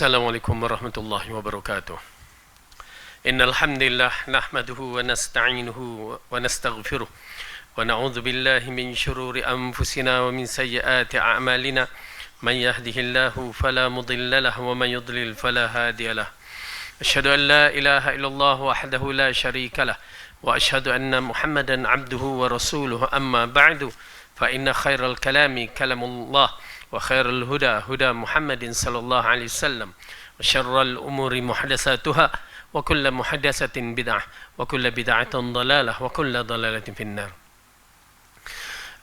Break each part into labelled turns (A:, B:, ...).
A: Assalamualaikum warahmatullahi wabarakatuh. Innal hamdalillah nahmaduhu wa nasta'inuhu wa nastaghfiruh wa na'udzu billahi min shururi anfusina wa min sayyiati a'malina. Man yahdihillahu fala mudilla lahu wa man yudlil fala hadiya lahu. Asyhadu an la ilaha illallah wahdahu la syarika lah wa asyhadu anna Muhammadan 'abduhu wa rasuluhu amma ba'du fa inna khairal kalami kalamullah wa khairul huda huda Muhammadin sallallahu alaihi wasallam wa syarrul umuri muhdatsatuha wa kullu muhdatsatin bid'ah wa kullu bid'atin dhalalah wa kullu dhalalatin finnar.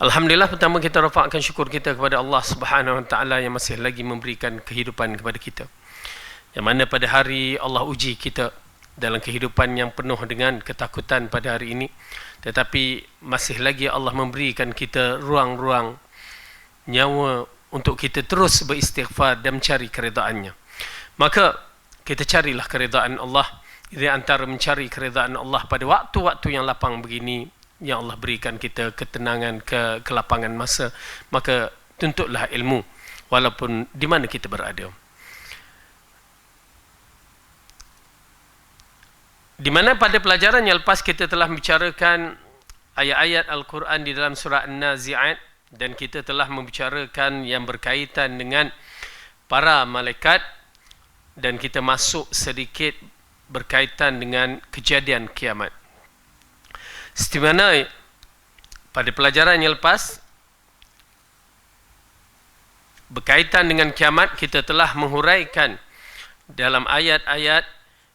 A: Alhamdulillah, pertama kita rafakkan syukur kita kepada Allah Subhanahu wa taala yang masih lagi memberikan kehidupan kepada kita. Yang mana pada hari Allah uji kita dalam kehidupan yang penuh dengan ketakutan pada hari ini, tetapi masih lagi Allah memberikan kita ruang-ruang nyawa untuk kita terus beristighfar dan mencari keredaannya. Maka kita carilah keredaan Allah. Di antara mencari keredaan Allah pada waktu-waktu yang lapang begini, yang Allah berikan kita ketenangan, kelapangan masa, maka tuntutlah ilmu walaupun di mana kita berada. Di mana pada pelajaran yang lepas kita telah membicarakan ayat-ayat Al-Quran di dalam surah An-Nazi'at, dan kita telah membicarakan yang berkaitan dengan para malaikat, dan kita masuk sedikit berkaitan dengan kejadian kiamat. Di mana pada pelajaran yang lepas berkaitan dengan kiamat, kita telah menghuraikan dalam ayat-ayat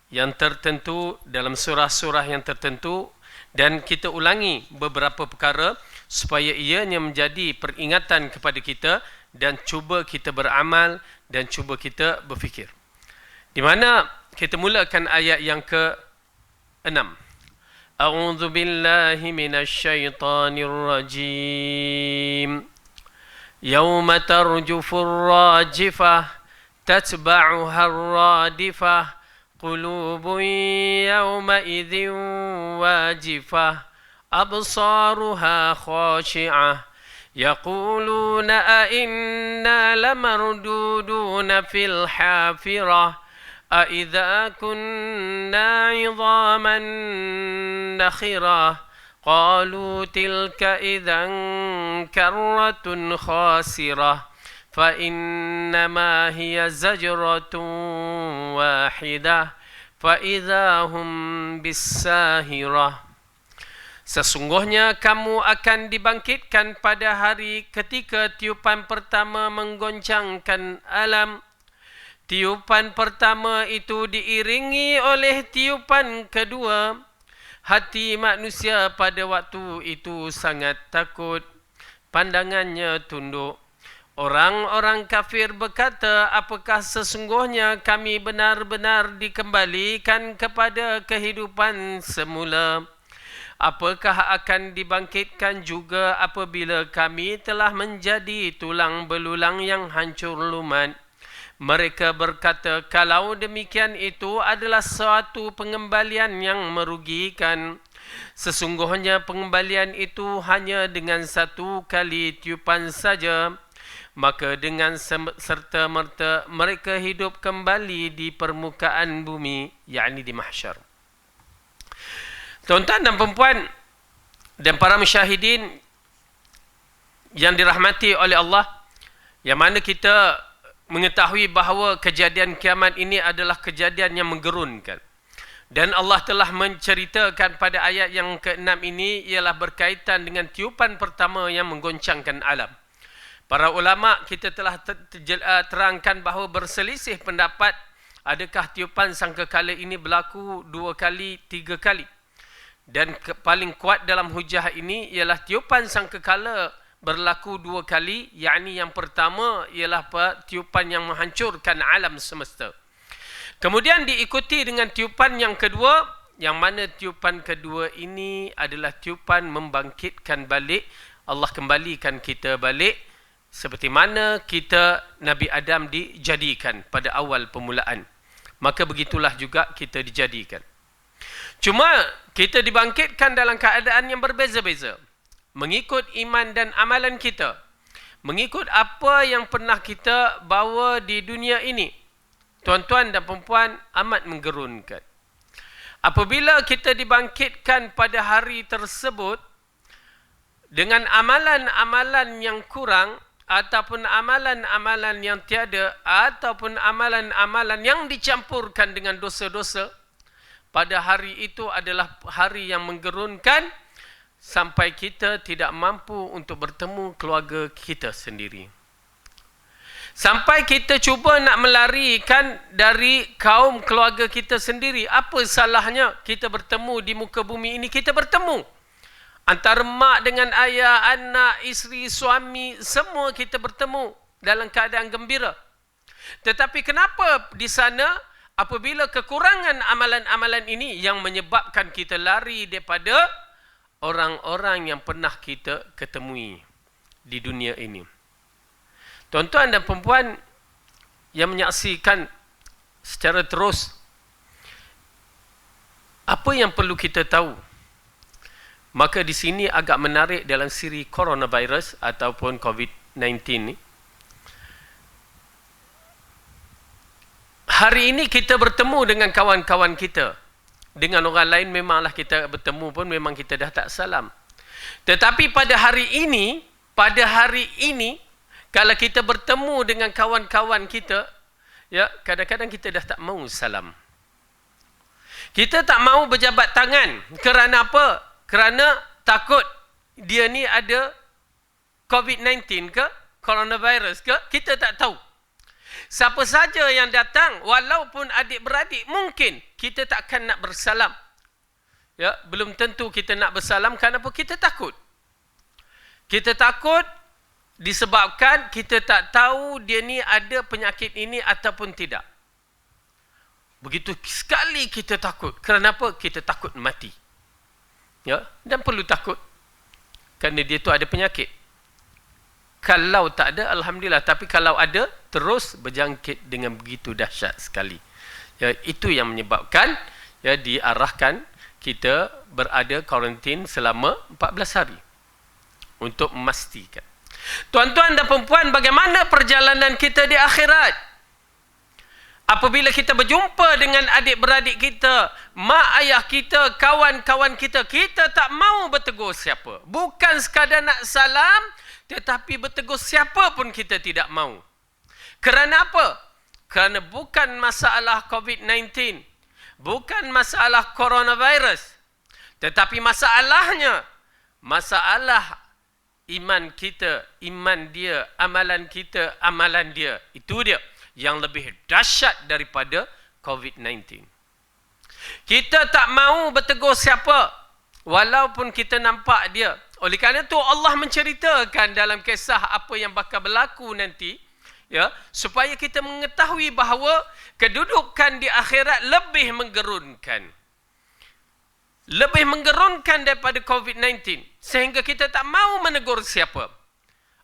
A: yang tertentu, dalam surah-surah yang tertentu, dan kita ulangi beberapa perkara supaya ianya menjadi peringatan kepada kita dan cuba kita beramal dan cuba kita berfikir. Di mana kita mulakan ayat yang ke-6. A'udzu billahi minasyaitonir rajim. Yauma tarjufur rajifah tatba'uha ar-radifah qulubun yawma idzin wajifah أبصارها خاشعة يقولون أئنا لمردودون في الحافرة أئذا كنا عظاما نخرة قالوا تلك إذا كرة خاسرة فإنما هي زجرة واحدة فإذا هم بالساهرة. Sesungguhnya kamu akan dibangkitkan pada hari ketika tiupan pertama menggoncangkan alam. Tiupan pertama itu diiringi oleh tiupan kedua. Hati manusia pada waktu itu sangat takut. Pandangannya tunduk. Orang-orang kafir berkata, apakah sesungguhnya kami benar-benar dikembalikan kepada kehidupan semula? Apakah akan dibangkitkan juga apabila kami telah menjadi tulang belulang yang hancur lumat? Mereka berkata, kalau demikian itu adalah suatu pengembalian yang merugikan. Sesungguhnya pengembalian itu hanya dengan satu kali tiupan saja. Maka dengan serta-merta mereka hidup kembali di permukaan bumi, yakni di mahsyar. Tuan-tuan dan perempuan dan para musyahidin yang dirahmati oleh Allah, yang mana kita mengetahui bahawa kejadian kiamat ini adalah kejadian yang menggerunkan. Dan Allah telah menceritakan pada ayat yang ke-6 ini ialah berkaitan dengan tiupan pertama yang menggoncangkan alam. Para ulama kita telah terangkan bahawa berselisih pendapat, adakah tiupan sangkakala ini berlaku 2 kali, 3 kali. Dan paling kuat dalam hujah ini ialah tiupan sangkakala berlaku 2 kali, yakni yang pertama ialah tiupan yang menghancurkan alam semesta. Kemudian diikuti dengan tiupan yang kedua, yang mana tiupan kedua ini adalah tiupan membangkitkan balik. Allah kembalikan kita balik seperti mana kita Nabi Adam dijadikan pada awal permulaan. Maka begitulah juga kita dijadikan. Cuma kita dibangkitkan dalam keadaan yang berbeza-beza. Mengikut iman dan amalan kita. Mengikut apa yang pernah kita bawa di dunia ini. tuan-tuan dan perempuan, amat menggerunkan. Apabila kita dibangkitkan pada hari tersebut dengan amalan-amalan yang kurang ataupun amalan-amalan yang tiada ataupun amalan-amalan yang dicampurkan dengan dosa-dosa, pada hari itu adalah hari yang menggerunkan sampai kita tidak mampu untuk bertemu keluarga kita sendiri. Sampai kita cuba nak melarikan dari kaum keluarga kita sendiri. Apa salahnya kita bertemu di muka bumi ini? Kita bertemu. Antara mak dengan ayah, anak, isteri, suami, semua kita bertemu dalam keadaan gembira. Tetapi kenapa di sana apabila kekurangan amalan-amalan ini yang menyebabkan kita lari daripada orang-orang yang pernah kita ketemui di dunia ini? Tuan-tuan dan perempuan yang menyaksikan secara terus, apa yang perlu kita tahu? Maka di sini agak menarik dalam siri coronavirus ataupun COVID-19 ni. Hari ini kita bertemu dengan kawan-kawan kita. Dengan orang lain memanglah kita bertemu pun memang kita dah tak salam. Tetapi pada hari ini, kalau kita bertemu dengan kawan-kawan kita, ya, kadang-kadang kita dah tak mau salam. Kita tak mau berjabat tangan. Kerana apa? Kerana takut dia ni ada COVID-19 ke? Coronavirus ke? Kita tak tahu. Siapa saja yang datang, walaupun adik-beradik, mungkin kita takkan nak bersalam. Ya, belum tentu kita nak bersalam. Kenapa? Kita takut. Kita takut disebabkan kita tak tahu dia ni ada penyakit ini ataupun tidak. Begitu sekali kita takut. Kerana apa? Kita takut mati. Ya, dan perlu takut. Kerana dia tu ada penyakit. Kalau tak ada, alhamdulillah. Tapi kalau ada, terus berjangkit dengan begitu dahsyat sekali. Ya, itu yang menyebabkan ya diarahkan kita berada karantin selama 14 hari untuk memastikan. Tuan-tuan dan perempuan, bagaimana perjalanan kita di akhirat? Apabila kita berjumpa dengan adik-beradik kita, mak ayah kita, kawan-kawan kita, kita tak mau bertegur siapa. Bukan sekadar nak salam, tetapi bertegur siapa pun kita tidak mau. Kerana apa? Kerana bukan masalah COVID-19, bukan masalah coronavirus, tetapi masalahnya, masalah iman kita, iman dia, amalan kita, amalan dia. Itu dia yang lebih dahsyat daripada COVID-19. Kita tak mau bertegur siapa, walaupun kita nampak dia. Oleh kerana itu Allah menceritakan dalam kisah apa yang bakal berlaku nanti, ya, supaya kita mengetahui bahawa kedudukan di akhirat lebih menggerunkan. Lebih menggerunkan daripada COVID-19. Sehingga kita tak mau menegur siapa.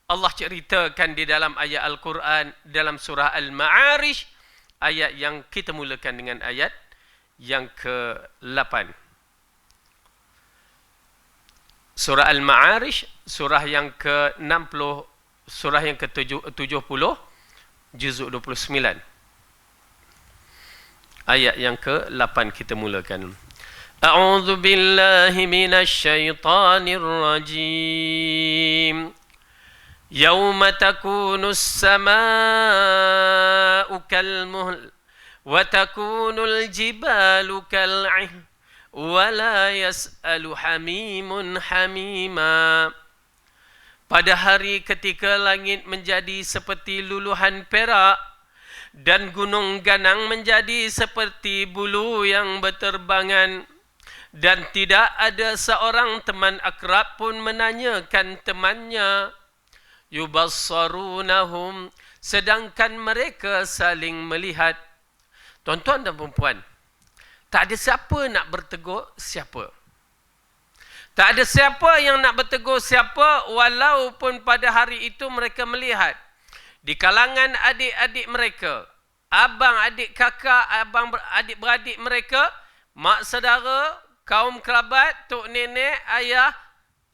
A: Allah ceritakan di dalam ayat Al-Quran, dalam surah Al-Ma'arij, ayat yang kita mulakan dengan ayat yang ke-8. Surah Al-Ma'arij, surah yang ke-60, surah yang ke-70, juzuk 29. Ayat yang ke-8 kita mulakan. A'udzu billahi minasy syaithanir rajim. Yauma takunus samaa'u kalmuhl wa takunul jibalu kal'ih wa la yas'alu hamimun hamima. Pada hari ketika langit menjadi seperti luluhan perak dan gunung ganang menjadi seperti bulu yang berterbangan, dan tidak ada seorang teman akrab pun menanyakan temannya. Yubassarunahum, sedangkan mereka saling melihat. Tuan-tuan dan perempuan, tak ada siapa nak bertegur siapa. Tak ada siapa yang nak bertegur siapa, walaupun pada hari itu mereka melihat di kalangan adik-adik mereka, abang, adik, kakak, abang, adik-beradik mereka, mak saudara, kaum kerabat, tok nenek, ayah,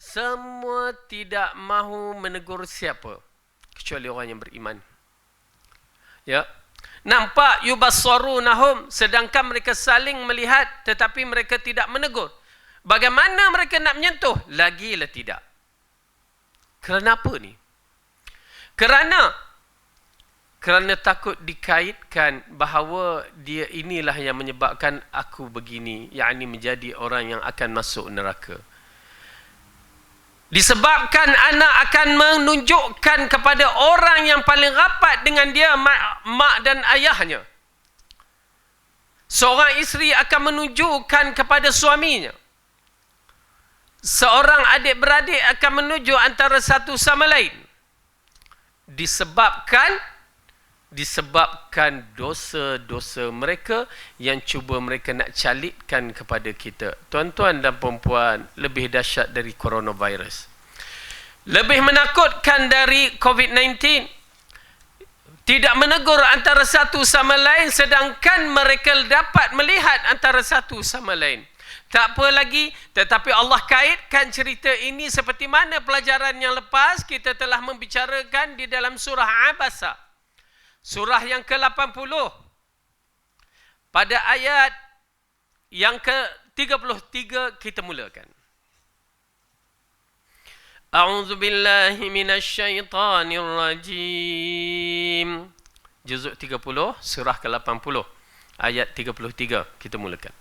A: semua tidak mahu menegur siapa kecuali orang yang beriman. Ya. Nampak yubassarunahum, sedangkan mereka saling melihat tetapi mereka tidak menegur. Bagaimana mereka nak menyentuh? Lagilah tidak. Kerana apa ni? Kerana takut dikaitkan bahawa dia inilah yang menyebabkan aku begini, yakni menjadi orang yang akan masuk neraka. Disebabkan anak akan menunjukkan kepada orang yang paling rapat dengan dia, mak dan ayahnya. Seorang isteri akan menunjukkan kepada suaminya. Seorang adik-beradik akan menunjuk antara satu sama lain. Disebabkan dosa-dosa mereka yang cuba mereka nak calitkan kepada kita. Tuan-tuan dan perempuan, lebih dahsyat dari coronavirus, lebih menakutkan dari COVID-19, tidak menegur antara satu sama lain sedangkan mereka dapat melihat antara satu sama lain. Tak apa lagi, tetapi Allah kaitkan cerita ini seperti mana pelajaran yang lepas kita telah membicarakan di dalam surah Abasa. Surah yang ke-80. Pada ayat yang ke-33 kita mulakan. A'udzu billahi minasy syaithanir rajim. Juzuk 30, surah ke-80, ayat 33 kita mulakan.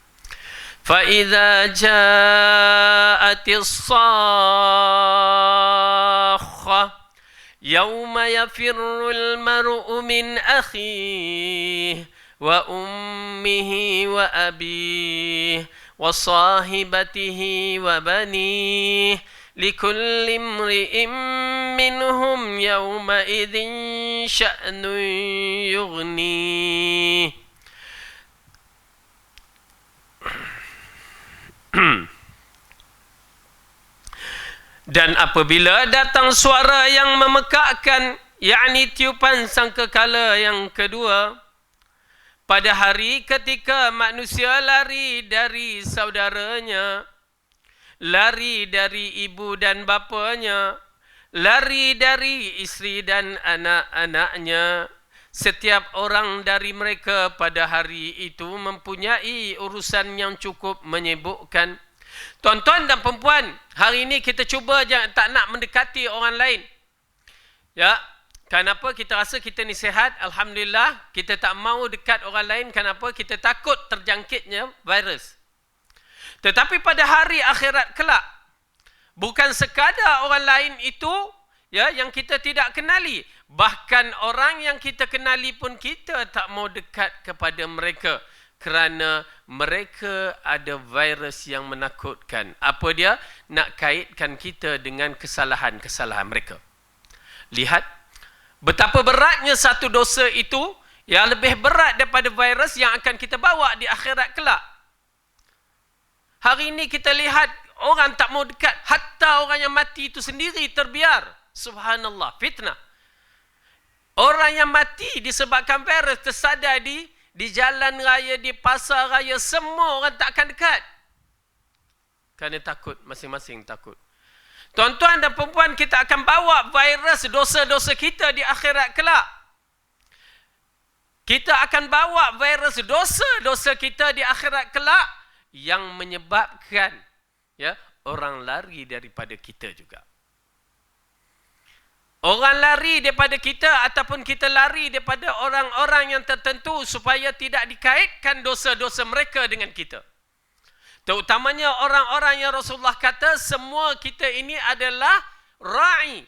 A: Fa idza ja'atis sakhah يوم يفر المرء من أخيه وأمه وأبيه وصاحبته وبنيه لكل امرئ منهم يومئذ شأن يغنيه. Dan apabila datang suara yang memekakkan, yakni tiupan sangkakala yang kedua, pada hari ketika manusia lari dari saudaranya, lari dari ibu dan bapanya, lari dari isteri dan anak-anaknya, setiap orang dari mereka pada hari itu mempunyai urusan yang cukup menyibukkan. Tuan-tuan dan perempuan, hari ini kita cuba tak nak mendekati orang lain. Ya, kenapa? Kita rasa kita ni sihat, alhamdulillah. Kita tak mau dekat orang lain, kenapa? Kita takut terjangkitnya virus. Tetapi pada hari akhirat kelak, bukan sekadar orang lain itu ya yang kita tidak kenali, bahkan orang yang kita kenali pun kita tak mau dekat kepada mereka. Kerana mereka ada virus yang menakutkan. Apa dia? Nak kaitkan kita dengan kesalahan-kesalahan mereka. Lihat betapa beratnya satu dosa itu, yang lebih berat daripada virus yang akan kita bawa di akhirat kelak. Hari ini kita lihat orang tak mau dekat, hatta orang yang mati itu sendiri terbiar. Subhanallah, fitnah. Orang yang mati disebabkan virus tersadar di jalan raya, di pasar raya, semua orang tak akan dekat. Kerana takut, masing-masing takut. Tuan-tuan dan perempuan, kita akan bawa virus dosa-dosa kita di akhirat kelak. Kita akan bawa virus dosa-dosa kita di akhirat kelak yang menyebabkan ya orang lari daripada kita juga. Orang lari daripada kita ataupun kita lari daripada orang-orang yang tertentu supaya tidak dikaitkan dosa-dosa mereka dengan kita. Terutamanya orang-orang yang Rasulullah kata semua kita ini adalah ra'i,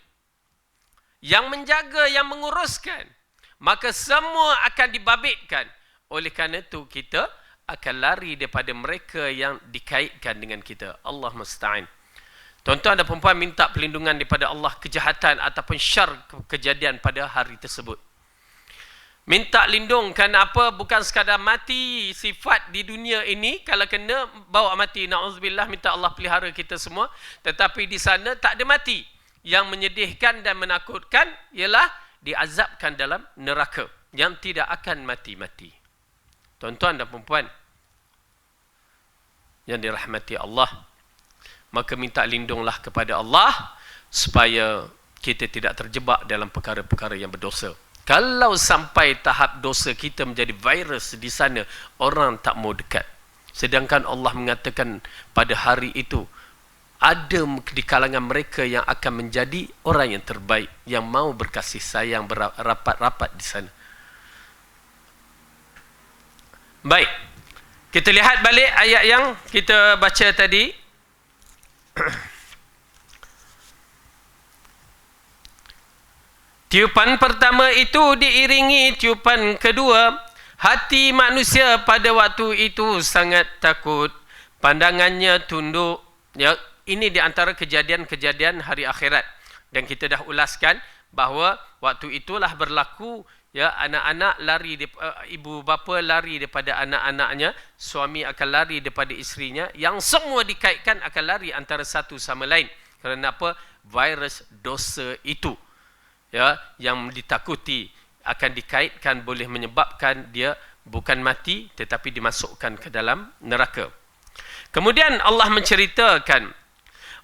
A: yang menjaga, yang menguruskan. Maka semua akan dibabitkan. Oleh kerana itu kita akan lari daripada mereka yang dikaitkan dengan kita. Allah musta'in. Tuan-tuan dan perempuan, minta perlindungan daripada Allah kejahatan ataupun syar kejadian pada hari tersebut. Minta lindung, kerana apa? Bukan sekadar mati sifat di dunia ini, kalau kena bawa mati, na'udzubillah, minta Allah pelihara kita semua. Tetapi di sana tak ada mati. Yang menyedihkan dan menakutkan ialah diazabkan dalam neraka yang tidak akan mati-mati. Tuan-tuan dan perempuan yang dirahmati Allah, maka minta lindunglah kepada Allah supaya kita tidak terjebak dalam perkara-perkara yang berdosa. Kalau sampai tahap dosa kita menjadi virus di sana, orang tak mau dekat. Sedangkan Allah mengatakan pada hari itu, ada di kalangan mereka yang akan menjadi orang yang terbaik, yang mau berkasih sayang, berapat-rapat di sana. Baik, kita lihat balik ayat yang kita baca tadi. Tiupan pertama itu diiringi tiupan kedua. Hati manusia pada waktu itu sangat takut. Pandangannya tunduk. Ya, ini di antara kejadian-kejadian hari akhirat. Dan kita dah ulaskan bahawa waktu itulah berlaku, ya, anak-anak lari, ibu bapa lari daripada anak-anaknya, suami akan lari daripada isterinya, yang semua dikaitkan akan lari antara satu sama lain. Kerana apa? Virus dosa itu, ya, yang ditakuti akan dikaitkan boleh menyebabkan dia bukan mati tetapi dimasukkan ke dalam neraka. Kemudian Allah menceritakan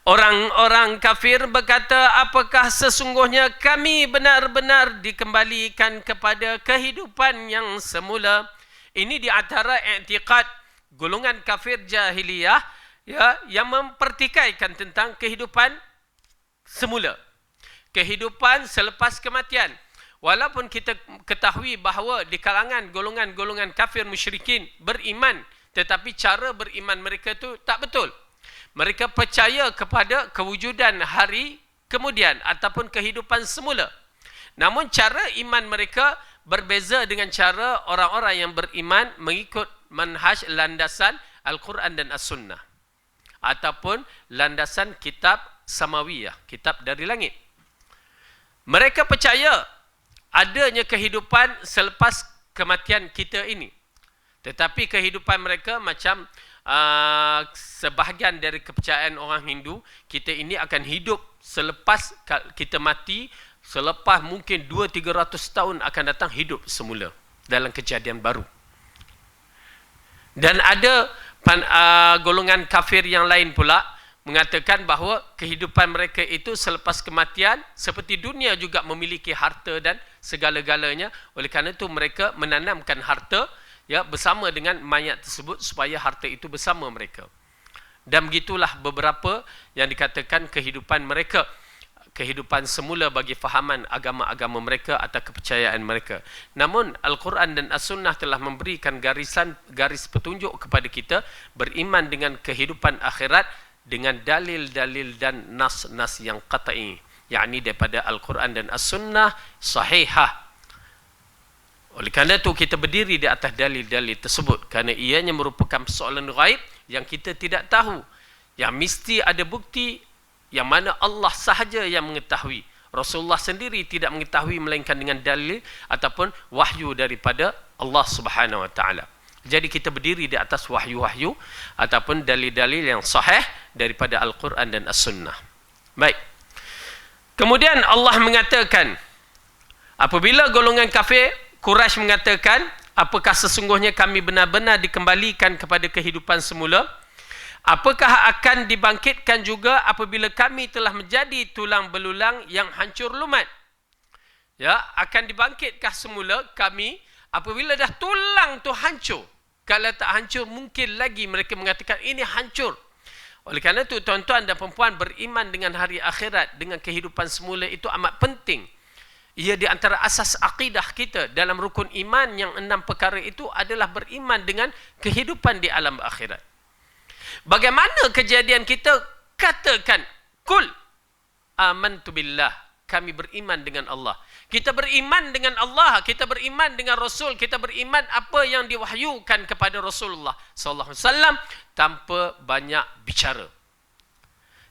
A: orang-orang kafir berkata, apakah sesungguhnya kami benar-benar dikembalikan kepada kehidupan yang semula? Ini di antara i'tiqad golongan kafir jahiliyah, ya, yang mempertikaikan tentang kehidupan semula, kehidupan selepas kematian. Walaupun kita ketahui bahawa di kalangan golongan-golongan kafir musyrikin beriman, tetapi cara beriman mereka tu tak betul. Mereka percaya kepada kewujudan hari kemudian ataupun kehidupan semula. Namun cara iman mereka berbeza dengan cara orang-orang yang beriman mengikut manhaj landasan Al-Quran dan As-Sunnah, ataupun landasan kitab samawiyah, kitab dari langit. Mereka percaya adanya kehidupan selepas kematian kita ini. Tetapi kehidupan mereka macam sebahagian dari kepercayaan orang Hindu, kita ini akan hidup selepas kita mati, selepas mungkin 200-300 tahun akan datang hidup semula dalam kejadian baru. Dan ada golongan kafir yang lain pula mengatakan bahawa kehidupan mereka itu selepas kematian seperti dunia juga memiliki harta dan segala-galanya. Oleh kerana itu mereka menanamkan harta, ya, bersama dengan mayat tersebut supaya harta itu bersama mereka. Dan begitulah beberapa yang dikatakan kehidupan mereka, kehidupan semula bagi fahaman agama-agama mereka atau kepercayaan mereka. Namun Al-Quran dan As-Sunnah telah memberikan garis petunjuk kepada kita beriman dengan kehidupan akhirat dengan dalil-dalil dan nas-nas yang qat'i, yakni daripada Al-Quran dan As-Sunnah sahihah. Oleh kerana itu kita berdiri di atas dalil-dalil tersebut, kerana ianya merupakan persoalan ghaib yang kita tidak tahu, yang mesti ada bukti yang mana Allah sahaja yang mengetahui. Rasulullah sendiri tidak mengetahui melainkan dengan dalil ataupun wahyu daripada Allah Subhanahu Wa Taala. Jadi kita berdiri di atas wahyu-wahyu ataupun dalil-dalil yang sahih daripada Al-Quran dan As-Sunnah. Baik. Kemudian Allah mengatakan, apabila golongan kafir Quraisy mengatakan, apakah sesungguhnya kami benar-benar dikembalikan kepada kehidupan semula? Apakah akan dibangkitkan juga apabila kami telah menjadi tulang belulang yang hancur lumat? Ya, akan dibangkitkah semula kami apabila dah tulang tu hancur? Kalau tak hancur, mungkin lagi mereka mengatakan ini hancur. Oleh kerana itu, tuan-tuan dan perempuan, beriman dengan hari akhirat, dengan kehidupan semula itu amat penting. Ia di antara asas akidah kita dalam rukun iman yang 6 perkara itu adalah beriman dengan kehidupan di alam akhirat. Bagaimana kejadian kita katakan, kul amantu billah, kami beriman dengan Allah. Kita beriman dengan Allah, kita beriman dengan Rasul, kita beriman apa yang diwahyukan kepada Rasulullah sallallahu alaihi wasallam tanpa banyak bicara.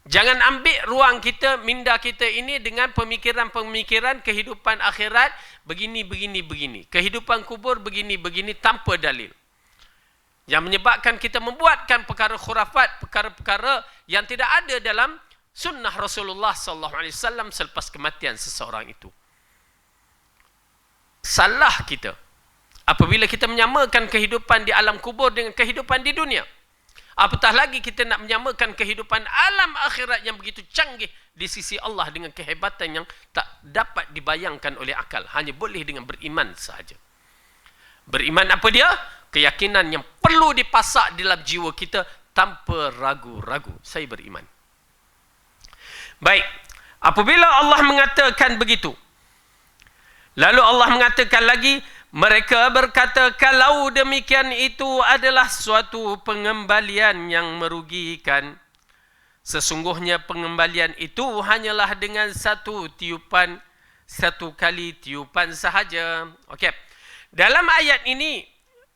A: Jangan ambil ruang kita, minda kita ini dengan pemikiran-pemikiran kehidupan akhirat begini. Kehidupan kubur begini tanpa dalil. Yang menyebabkan kita membuatkan perkara khurafat, perkara-perkara yang tidak ada dalam sunnah Rasulullah sallallahu alaihi wasallam selepas kematian seseorang itu. Salah kita apabila kita menyamakan kehidupan di alam kubur dengan kehidupan di dunia. Apatah lagi kita nak menyamakan kehidupan alam akhirat yang begitu canggih di sisi Allah dengan kehebatan yang tak dapat dibayangkan oleh akal. Hanya boleh dengan beriman sahaja. Beriman apa dia? Keyakinan yang perlu dipasak dalam jiwa kita tanpa ragu-ragu. Saya beriman. Baik. Apabila Allah mengatakan begitu, lalu Allah mengatakan lagi, mereka berkata, kalau demikian itu adalah suatu pengembalian yang merugikan. Sesungguhnya pengembalian itu hanyalah dengan satu kali tiupan sahaja. Okey. Dalam ayat ini,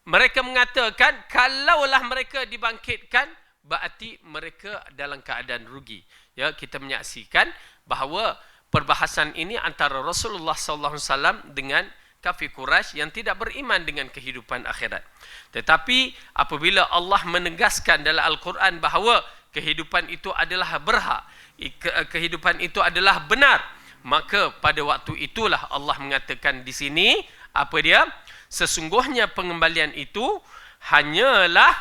A: mereka mengatakan, kalaulah mereka dibangkitkan, berarti mereka dalam keadaan rugi. Ya, kita menyaksikan bahawa perbahasan ini antara Rasulullah SAW dengan kafir Quraisy yang tidak beriman dengan kehidupan akhirat. Tetapi apabila Allah menegaskan dalam Al-Quran bahawa kehidupan itu adalah berhak, kehidupan itu adalah benar, maka pada waktu itulah Allah mengatakan di sini, apa dia? Sesungguhnya pengembalian itu hanyalah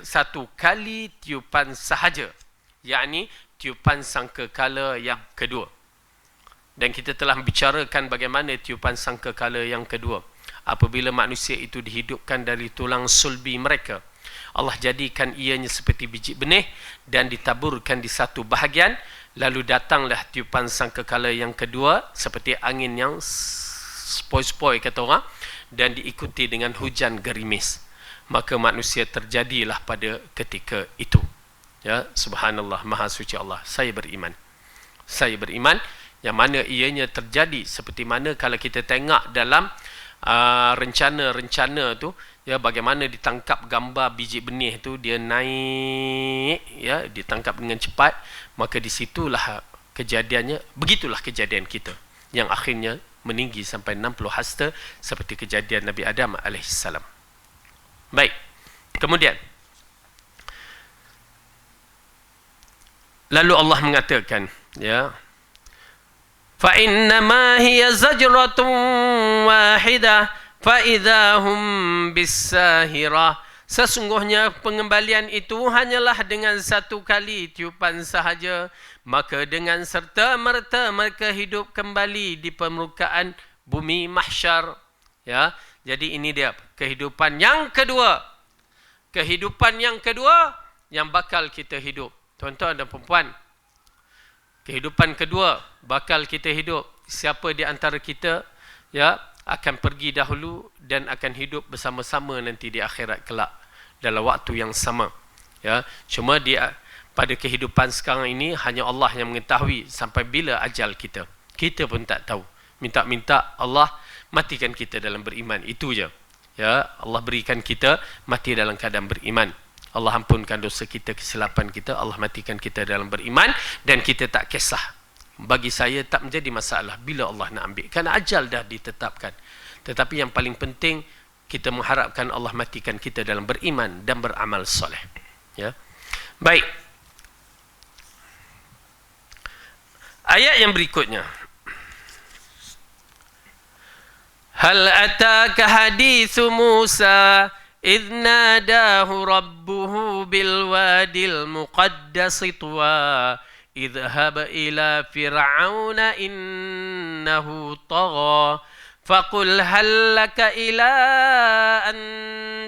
A: satu kali tiupan sahaja, yakni tiupan sangkakala yang kedua. Dan kita telah bicarakan bagaimana tiupan sangkakala yang kedua. Apabila manusia itu dihidupkan dari tulang sulbi mereka, Allah jadikan ianya seperti biji benih dan ditaburkan di satu bahagian. Lalu datanglah tiupan sangkakala yang kedua, seperti angin yang spoi-spoi kata orang, dan diikuti dengan hujan gerimis. Maka manusia terjadilah pada ketika itu. Ya, subhanallah, maha suci Allah. Saya beriman. Saya beriman yang mana ianya terjadi seperti mana kalau kita tengok dalam rencana-rencana tu, ya, bagaimana ditangkap gambar biji benih tu, dia naik, ya, ditangkap dengan cepat, maka disitulah kejadiannya. Begitulah kejadian kita yang akhirnya meninggi sampai 60 hasta seperti kejadian Nabi Adam AS. Baik, kemudian lalu Allah mengatakan, ya, فَإِنَّمَا هِيَ زَجْرَةٌ وَاحِدَةٌ فَإِذَا هُمْ بِالسَّاهِرَةِ. Sesungguhnya pengembalian itu hanyalah dengan satu kali tiupan sahaja, maka dengan serta-merta mereka hidup kembali di permukaan bumi mahsyar. Ya, jadi ini dia kehidupan yang kedua. Kehidupan yang kedua yang bakal kita hidup. Tuan-tuan dan perempuan, kehidupan kedua bakal kita hidup. Siapa di antara kita, ya, akan pergi dahulu dan akan hidup bersama-sama nanti di akhirat kelak dalam waktu yang sama. Ya, cuma dia pada kehidupan sekarang ini hanya Allah yang mengetahui sampai bila ajal kita. Kita pun tak tahu. Minta-minta Allah matikan kita dalam beriman, itu je. Ya, Allah berikan kita mati dalam keadaan beriman. Allah ampunkan dosa kita, kesilapan kita, Allah matikan kita dalam beriman, dan kita tak kisah. Bagi saya tak menjadi masalah bila Allah nak ambil, kerana ajal dah ditetapkan. Tetapi yang paling penting, kita mengharapkan Allah matikan kita dalam beriman dan beramal soleh. Ya. Baik. Ayat yang berikutnya. Hal ataka hadithu Musa إذ ناداه ربه بالوادي المقدس طوى اذهب إلى فرعون إنه طغى فقل هل لك إلى أن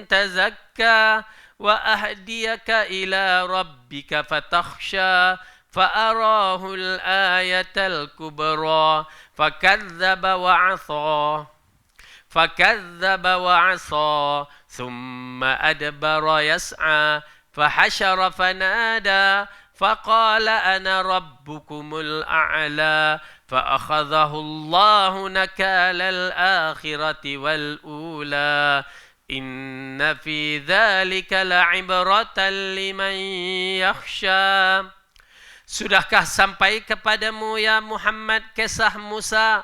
A: تزكى وأهديك إلى ربك فتخشى فأراه الآية الكبرى فكذب وعصى ثم أدبر يسعى فحشر فنادى فقال أنا ربكم الأعلى فأخذه الله نكال الآخرة والأولى إن في ذلك لعبرة لمن يخشى. Sudahkah sampai kepadamu ya Muhammad kisah Musa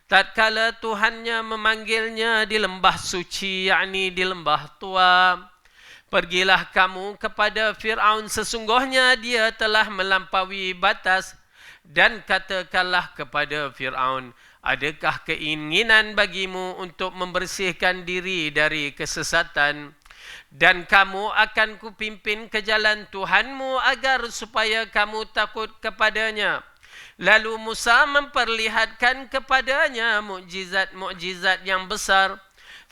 A: tatkala Tuhannya memanggilnya di lembah suci, yakni di lembah tua. Pergilah kamu kepada Fir'aun, sesungguhnya dia telah melampaui batas. Dan katakanlah kepada Fir'aun, adakah keinginan bagimu untuk membersihkan diri dari kesesatan? Dan kamu akan kupimpin ke jalan Tuhanmu agar supaya kamu takut kepadanya. Lalu Musa memperlihatkan kepadanya mukjizat-mukjizat yang besar.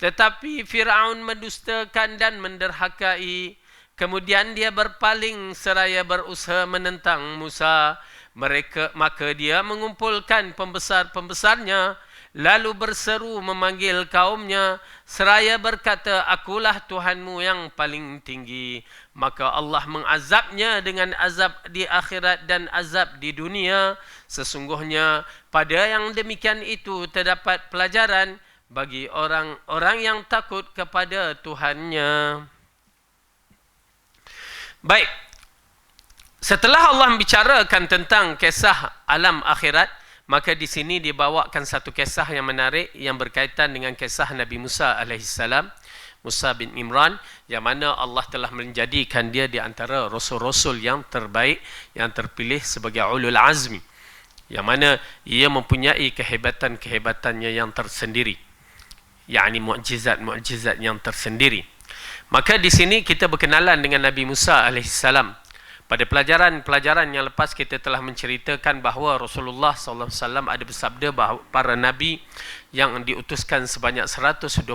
A: Tetapi Fir'aun mendustakan dan menderhakai. Kemudian dia berpaling seraya berusaha menentang Musa. Maka dia mengumpulkan pembesar-pembesarnya, lalu berseru memanggil kaumnya, seraya berkata, akulah Tuhanmu yang paling tinggi. Maka Allah mengazabnya dengan azab di akhirat dan azab di dunia. Sesungguhnya pada yang demikian itu terdapat pelajaran bagi orang-orang yang takut kepada Tuhannya. Baik. Setelah Allah membicarakan tentang kisah alam akhirat, maka di sini dibawakan satu kisah yang menarik yang berkaitan dengan kisah Nabi Musa alaihissalam, Musa bin Imran, yang mana Allah telah menjadikan dia di antara rasul-rasul yang terbaik, yang terpilih sebagai ulul azmi, yang mana ia mempunyai kehebatan-kehebatannya yang tersendiri, yakni mukjizat-mukjizat yang tersendiri. Maka di sini kita berkenalan dengan Nabi Musa alaihissalam. Pada pelajaran-pelajaran yang lepas kita telah menceritakan bahawa Rasulullah SAW ada bersabda bahawa para Nabi yang diutuskan sebanyak 124,000.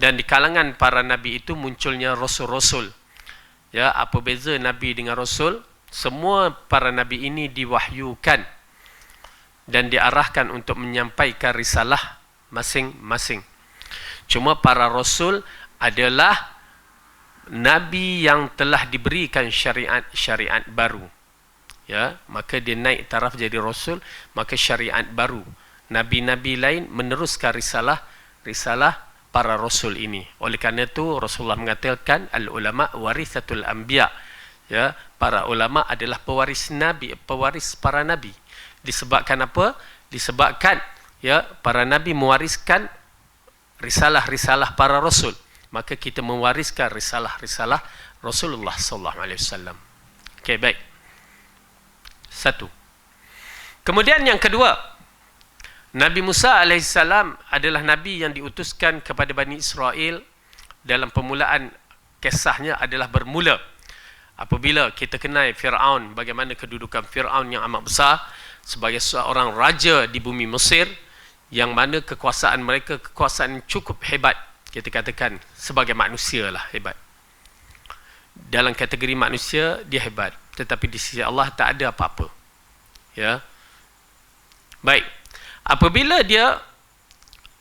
A: Dan di kalangan para Nabi itu munculnya Rasul-Rasul. Ya, apa beza Nabi dengan Rasul? Semua para Nabi ini diwahyukan dan diarahkan untuk menyampaikan risalah masing-masing. Cuma para Rasul adalah Nabi yang telah diberikan syariat baru. Ya, maka dia naik taraf jadi rasul, maka syariat baru. Nabi-nabi lain meneruskan risalah para rasul ini. Oleh kerana itu Rasulullah mengatakan al-ulama warithatul anbiya. Ya, para ulama adalah pewaris nabi, pewaris para nabi. Disebabkan apa? Disebabkan ya, para nabi mewariskan risalah-risalah para rasul. Maka kita mewariskan risalah-risalah Rasulullah SAW. Okey, baik. Satu. Kemudian yang kedua, Nabi Musa alaihissalam adalah Nabi yang diutuskan kepada Bani Israel. Dalam permulaan kisahnya adalah bermula apabila kita kenal Fir'aun, bagaimana kedudukan Fir'aun yang amat besar sebagai seorang raja di bumi Mesir, yang mana kekuasaan mereka kekuasaan cukup hebat. Kita katakan sebagai manusia lah hebat. Dalam kategori manusia dia hebat, tetapi di sisi Allah tak ada apa-apa. Ya. Baik. Apabila dia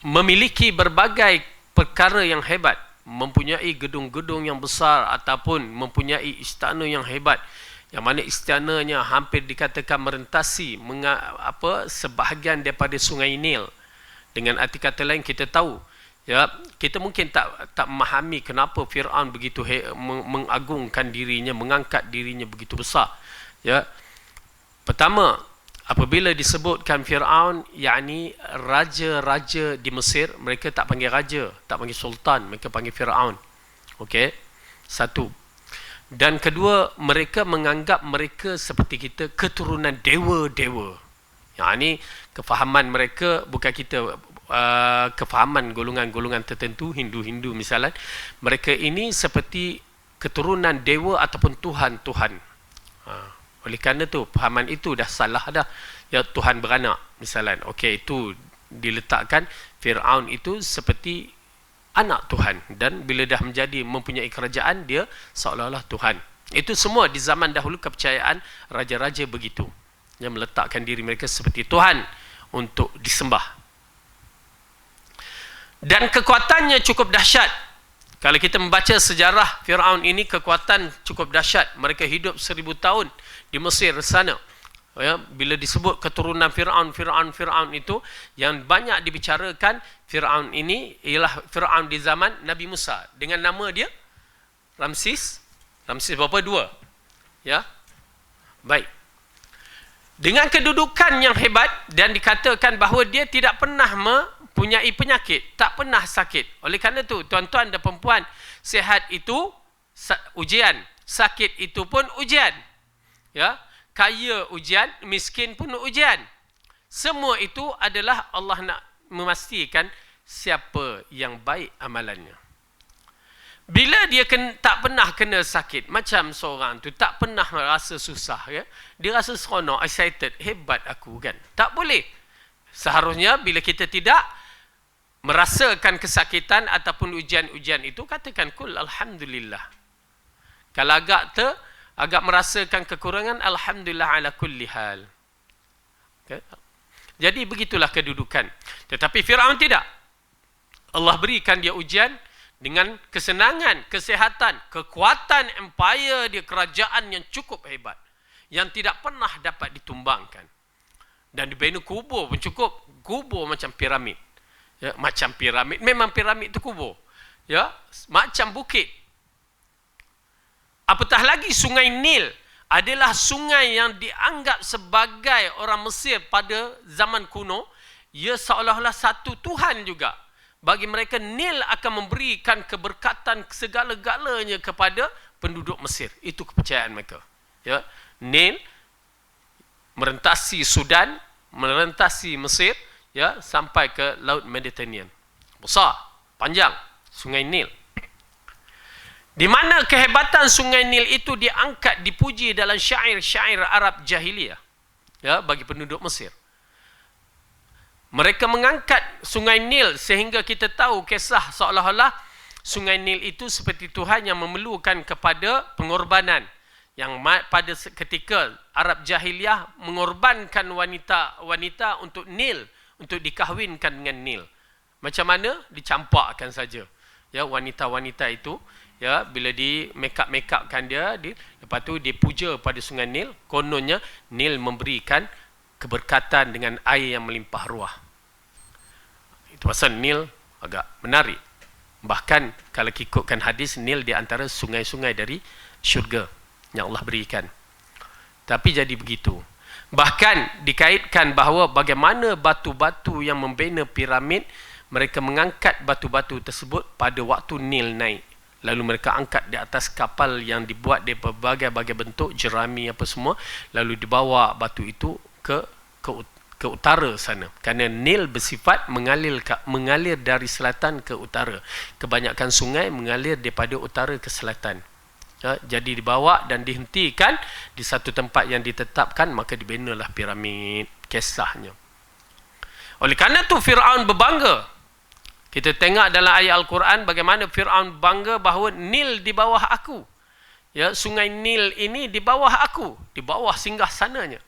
A: memiliki berbagai perkara yang hebat, mempunyai gedung-gedung yang besar ataupun mempunyai istana yang hebat, yang mana istananya hampir dikatakan merentasi sebahagian daripada Sungai Nil. Dengan arti kata lain, kita tahu, ya, kita mungkin tak memahami kenapa Fir'aun begitu mengagungkan dirinya, mengangkat dirinya begitu besar. Ya. Pertama, apabila disebutkan Fir'aun, yakni raja-raja di Mesir, mereka tak panggil raja, tak panggil sultan, mereka panggil Fir'aun. Okey. Satu. Dan kedua, mereka menganggap mereka seperti kita keturunan dewa-dewa. Yakni kefahaman mereka bukan kita kefahaman golongan-golongan tertentu, Hindu-Hindu misalnya, mereka ini seperti keturunan dewa ataupun Tuhan-Tuhan. Oleh kerana tu fahaman itu dah salah dah. Ya, Tuhan beranak misalnya. Okey, itu diletakkan Fir'aun itu seperti anak Tuhan, dan bila dah menjadi mempunyai kerajaan, dia seolah-olah Tuhan. Itu semua di zaman dahulu kepercayaan raja-raja begitu, yang meletakkan diri mereka seperti Tuhan untuk disembah. Dan kekuatannya cukup dahsyat. Kalau kita membaca sejarah Fir'aun ini, kekuatan cukup dahsyat. Mereka hidup 1000 tahun di Mesir sana. Ya, bila disebut keturunan Fir'aun itu, yang banyak dibicarakan Fir'aun ini ialah Fir'aun di zaman Nabi Musa. Dengan nama dia Ramses berapa? 2. Ya. Baik. Dengan kedudukan yang hebat, dan dikatakan bahawa dia tidak pernah mempunyai penyakit, tak pernah sakit. Oleh kerana itu, tuan-tuan dan perempuan, sihat itu ujian, sakit itu pun ujian. Ya, kaya ujian, miskin pun ujian. Semua itu adalah Allah nak memastikan siapa yang baik amalannya. Bila dia tak pernah kena sakit, macam seorang tu tak pernah rasa susah, ya, dia rasa seronok, excited, hebat aku kan. Tak boleh. Seharusnya bila kita tidak merasakan kesakitan ataupun ujian-ujian itu, katakan kul alhamdulillah. Kalau agak merasakan kekurangan, alhamdulillah ala kulli hal. Okay. Jadi begitulah kedudukan. Tetapi Firaun tidak. Allah berikan dia ujian dengan kesenangan, kesehatan, kekuatan empire dia, kerajaan yang cukup hebat, yang tidak pernah dapat ditumbangkan. Dan dibina kubur pun cukup. Kubur macam piramid. Ya, macam piramid. Memang piramid itu kubur. Ya, macam bukit. Apatah lagi sungai Nil adalah sungai yang dianggap sebagai orang Mesir pada zaman kuno. Ia seolah-olah satu Tuhan juga. Bagi mereka, Nil akan memberikan keberkatan segala-galanya kepada penduduk Mesir. Itu kepercayaan mereka. Ya, Nil merentasi Sudan, merentasi Mesir, ya, sampai ke Laut Mediterranean. Besar, panjang, Sungai Nil. Di mana kehebatan Sungai Nil itu diangkat, dipuji dalam syair-syair Arab jahiliyah, ya, bagi penduduk Mesir. Mereka mengangkat Sungai Nil sehingga kita tahu kisah seolah-olah Sungai Nil itu seperti Tuhan yang memerlukan kepada pengorbanan. Yang pada ketika Arab jahiliyah mengorbankan wanita-wanita untuk Nil, untuk dikahwinkan dengan Nil. Macam mana? Dicampakkan saja. Ya, wanita-wanita itu, ya, bila di make-upkan dia, lepas tu dipuja pada Sungai Nil. Kononnya Nil memberikan keberkatan dengan air yang melimpah ruah. Itu pasal Nil agak menarik. Bahkan kalau ikutkan hadis, Nil di antara sungai-sungai dari syurga yang Allah berikan. Tapi jadi begitu. Bahkan dikaitkan bahawa bagaimana batu-batu yang membina piramid, mereka mengangkat batu-batu tersebut pada waktu Nil naik. Lalu mereka angkat di atas kapal yang dibuat dari berbagai-bagai bentuk, jerami apa semua. Lalu dibawa batu itu ke utara sana. Kerana Nil bersifat mengalir dari selatan ke utara. Kebanyakan sungai mengalir daripada utara ke selatan. Ya, jadi dibawa dan dihentikan di satu tempat yang ditetapkan, maka dibinalah piramid. Kisahnya. Oleh kerana itu Firaun berbangga. Kita tengok dalam ayat Al-Quran bagaimana Firaun bangga bahawa Nil di bawah aku. Ya, sungai Nil ini di bawah aku, di bawah singgah sananya.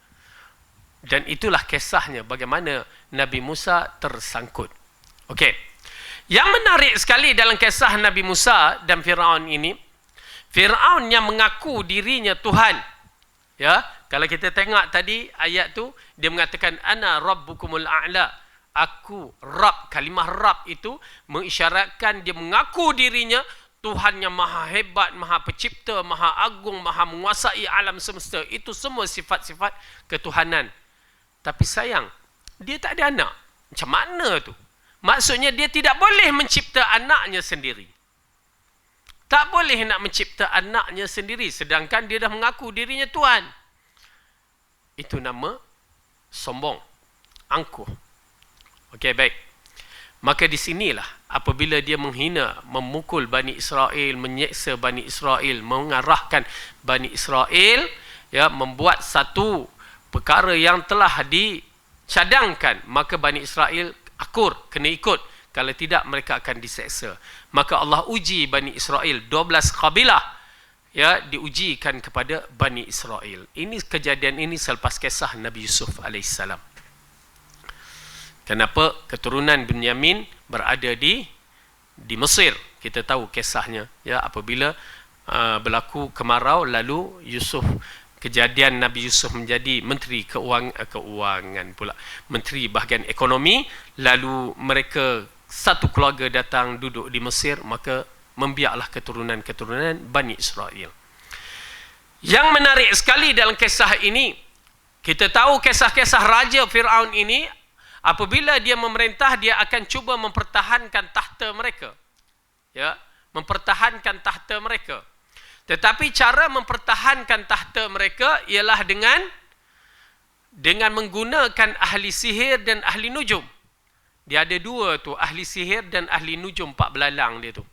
A: Dan itulah kisahnya bagaimana Nabi Musa tersangkut. Okey. Yang menarik sekali dalam kisah Nabi Musa dan Firaun ini, Firaun yang mengaku dirinya Tuhan. Ya, kalau kita tengok tadi ayat tu, dia mengatakan ana rabbukumul a'la. Aku Rabb. Kalimah Rabb itu mengisyaratkan dia mengaku dirinya Tuhan yang maha hebat, maha pencipta, maha agung, maha menguasai alam semesta. Itu semua sifat-sifat ketuhanan. Tapi sayang, dia tak ada anak. Macam mana tu? Maksudnya dia tidak boleh mencipta anaknya sendiri. Tak boleh nak mencipta anaknya sendiri. Sedangkan dia dah mengaku dirinya Tuhan. Itu nama sombong, angkuh. Okey, baik. Maka di sinilah apabila dia menghina, memukul Bani Israel, menyeksa Bani Israel, mengarahkan Bani Israel, ya, membuat satu perkara yang telah dicadangkan, maka Bani Israel akur, kena ikut. Kalau tidak, mereka akan diseksa. Maka Allah uji Bani Israel, 12 kabilah, ya, diujikan kepada Bani Israel. Ini kejadian ini selepas kisah Nabi Yusuf AS. Kenapa keturunan Binyamin berada di Mesir? Kita tahu kisahnya, ya, apabila berlaku kemarau, lalu kejadian Nabi Yusuf menjadi menteri keuangan pula, menteri bahagian ekonomi, lalu mereka satu keluarga datang duduk di Mesir, maka membiaklah keturunan-keturunan Bani Israel. Yang menarik sekali dalam kisah ini, kita tahu kisah-kisah Raja Firaun ini, apabila dia memerintah, dia akan cuba mempertahankan tahta mereka. Ya, mempertahankan tahta mereka. Tetapi cara mempertahankan tahta mereka ialah dengan menggunakan ahli sihir dan ahli nujum. Dia ada dua tu, ahli sihir dan ahli nujum, 4 belalang dia tu.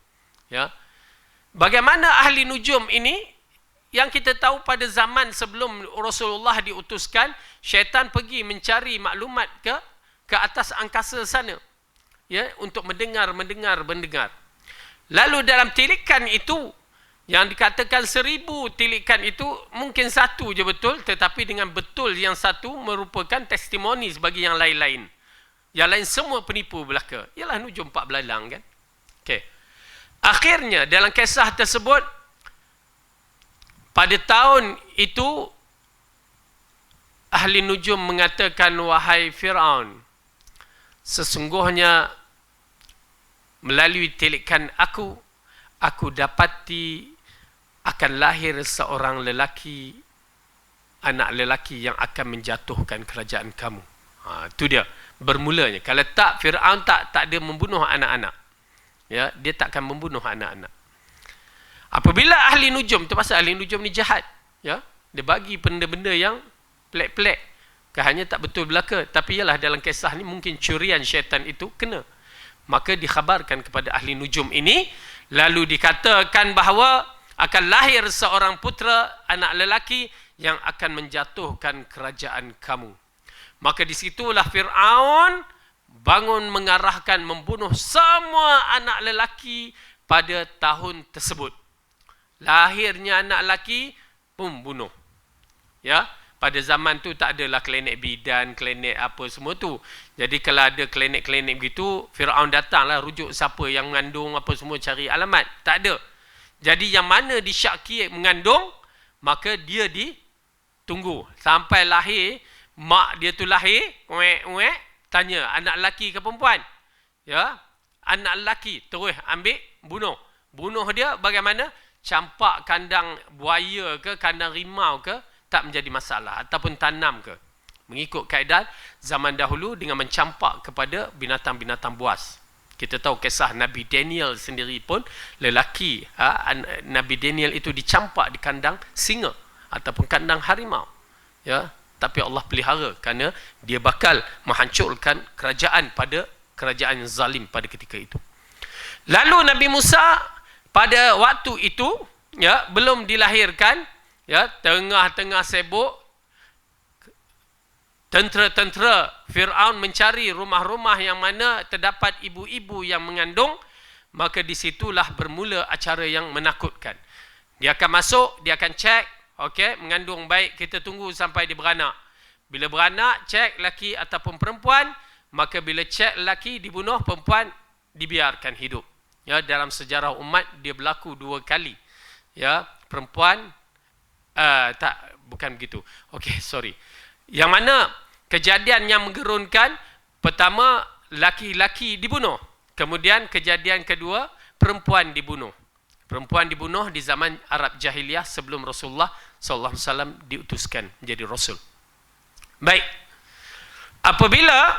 A: Ya. bagaimana ahli nujum ini, yang kita tahu pada zaman sebelum Rasulullah diutuskan, syaitan pergi mencari maklumat ke atas angkasa sana, ya, untuk mendengar. Lalu dalam tilikan itu, yang dikatakan 1000 tilikan itu, mungkin satu je betul, tetapi dengan betul yang satu merupakan testimoni bagi yang lain-lain. Yang lain semua penipu belaka. Ialah nujum 4 belalang kan. Okey. Akhirnya dalam kisah tersebut, pada tahun itu ahli nujum mengatakan, wahai Firaun, sesungguhnya melalui tilikan aku dapati akan lahir seorang lelaki, anak lelaki yang akan menjatuhkan kerajaan kamu. Itu dia bermulanya. Kalau tak, Firaun tak ada membunuh anak-anak. Ya, dia tak akan membunuh anak-anak. Apabila ahli nujum, tu pasal ahli nujum ni jahat, ya, dia bagi benda-benda yang pelik-pelik, hanya tak betul belaka, tapi ialah dalam kisah ni mungkin curian syaitan itu kena. Maka dikhabarkan kepada ahli nujum ini, lalu dikatakan bahawa akan lahir seorang putera, anak lelaki yang akan menjatuhkan kerajaan kamu. Maka disitulah Fir'aun bangun mengarahkan membunuh semua anak lelaki pada tahun tersebut. Lahirnya anak lelaki pun bunuh. Ya, pada zaman tu tak adalah klinik bidan, klinik apa semua tu. Jadi kalau ada klinik-klinik begitu, Firaun datanglah rujuk siapa yang mengandung apa semua, cari alamat. Tak ada. Jadi yang mana disyaki mengandung, maka dia ditunggu sampai lahir. Mak dia tu lahir, tanya anak lelaki ke perempuan. Ya, anak lelaki, terus ambil bunuh dia. Bagaimana? Campak kandang buaya ke, kandang rimau ke, tak menjadi masalah, ataupun tanam ke, mengikut kaedah zaman dahulu dengan mencampak kepada binatang-binatang buas. Kita tahu kisah Nabi Daniel sendiri pun, lelaki Nabi Daniel itu dicampak di kandang singa ataupun kandang harimau, ya, tapi Allah pelihara kerana dia bakal menghancurkan kerajaan yang zalim pada ketika itu. Lalu Nabi Musa pada waktu itu, ya, belum dilahirkan, ya, tengah-tengah sibuk, tentera-tentera Fir'aun mencari rumah-rumah yang mana terdapat ibu-ibu yang mengandung. Maka disitulah bermula acara yang menakutkan. Dia akan masuk, dia akan cek, okey, mengandung baik, kita tunggu sampai dia beranak. Bila beranak, cek lelaki ataupun perempuan. Maka bila cek lelaki dibunuh, perempuan dibiarkan hidup. Ya, dalam sejarah umat dia berlaku 2 kali. Ya, perempuan bukan begitu. Okey, sorry. Yang mana kejadian yang menggerunkan, pertama laki-laki dibunuh, kemudian kejadian kedua perempuan dibunuh. Perempuan dibunuh di zaman Arab Jahiliyah sebelum Rasulullah sallallahu alaihi wasallam diutuskan menjadi rasul. Baik. Apabila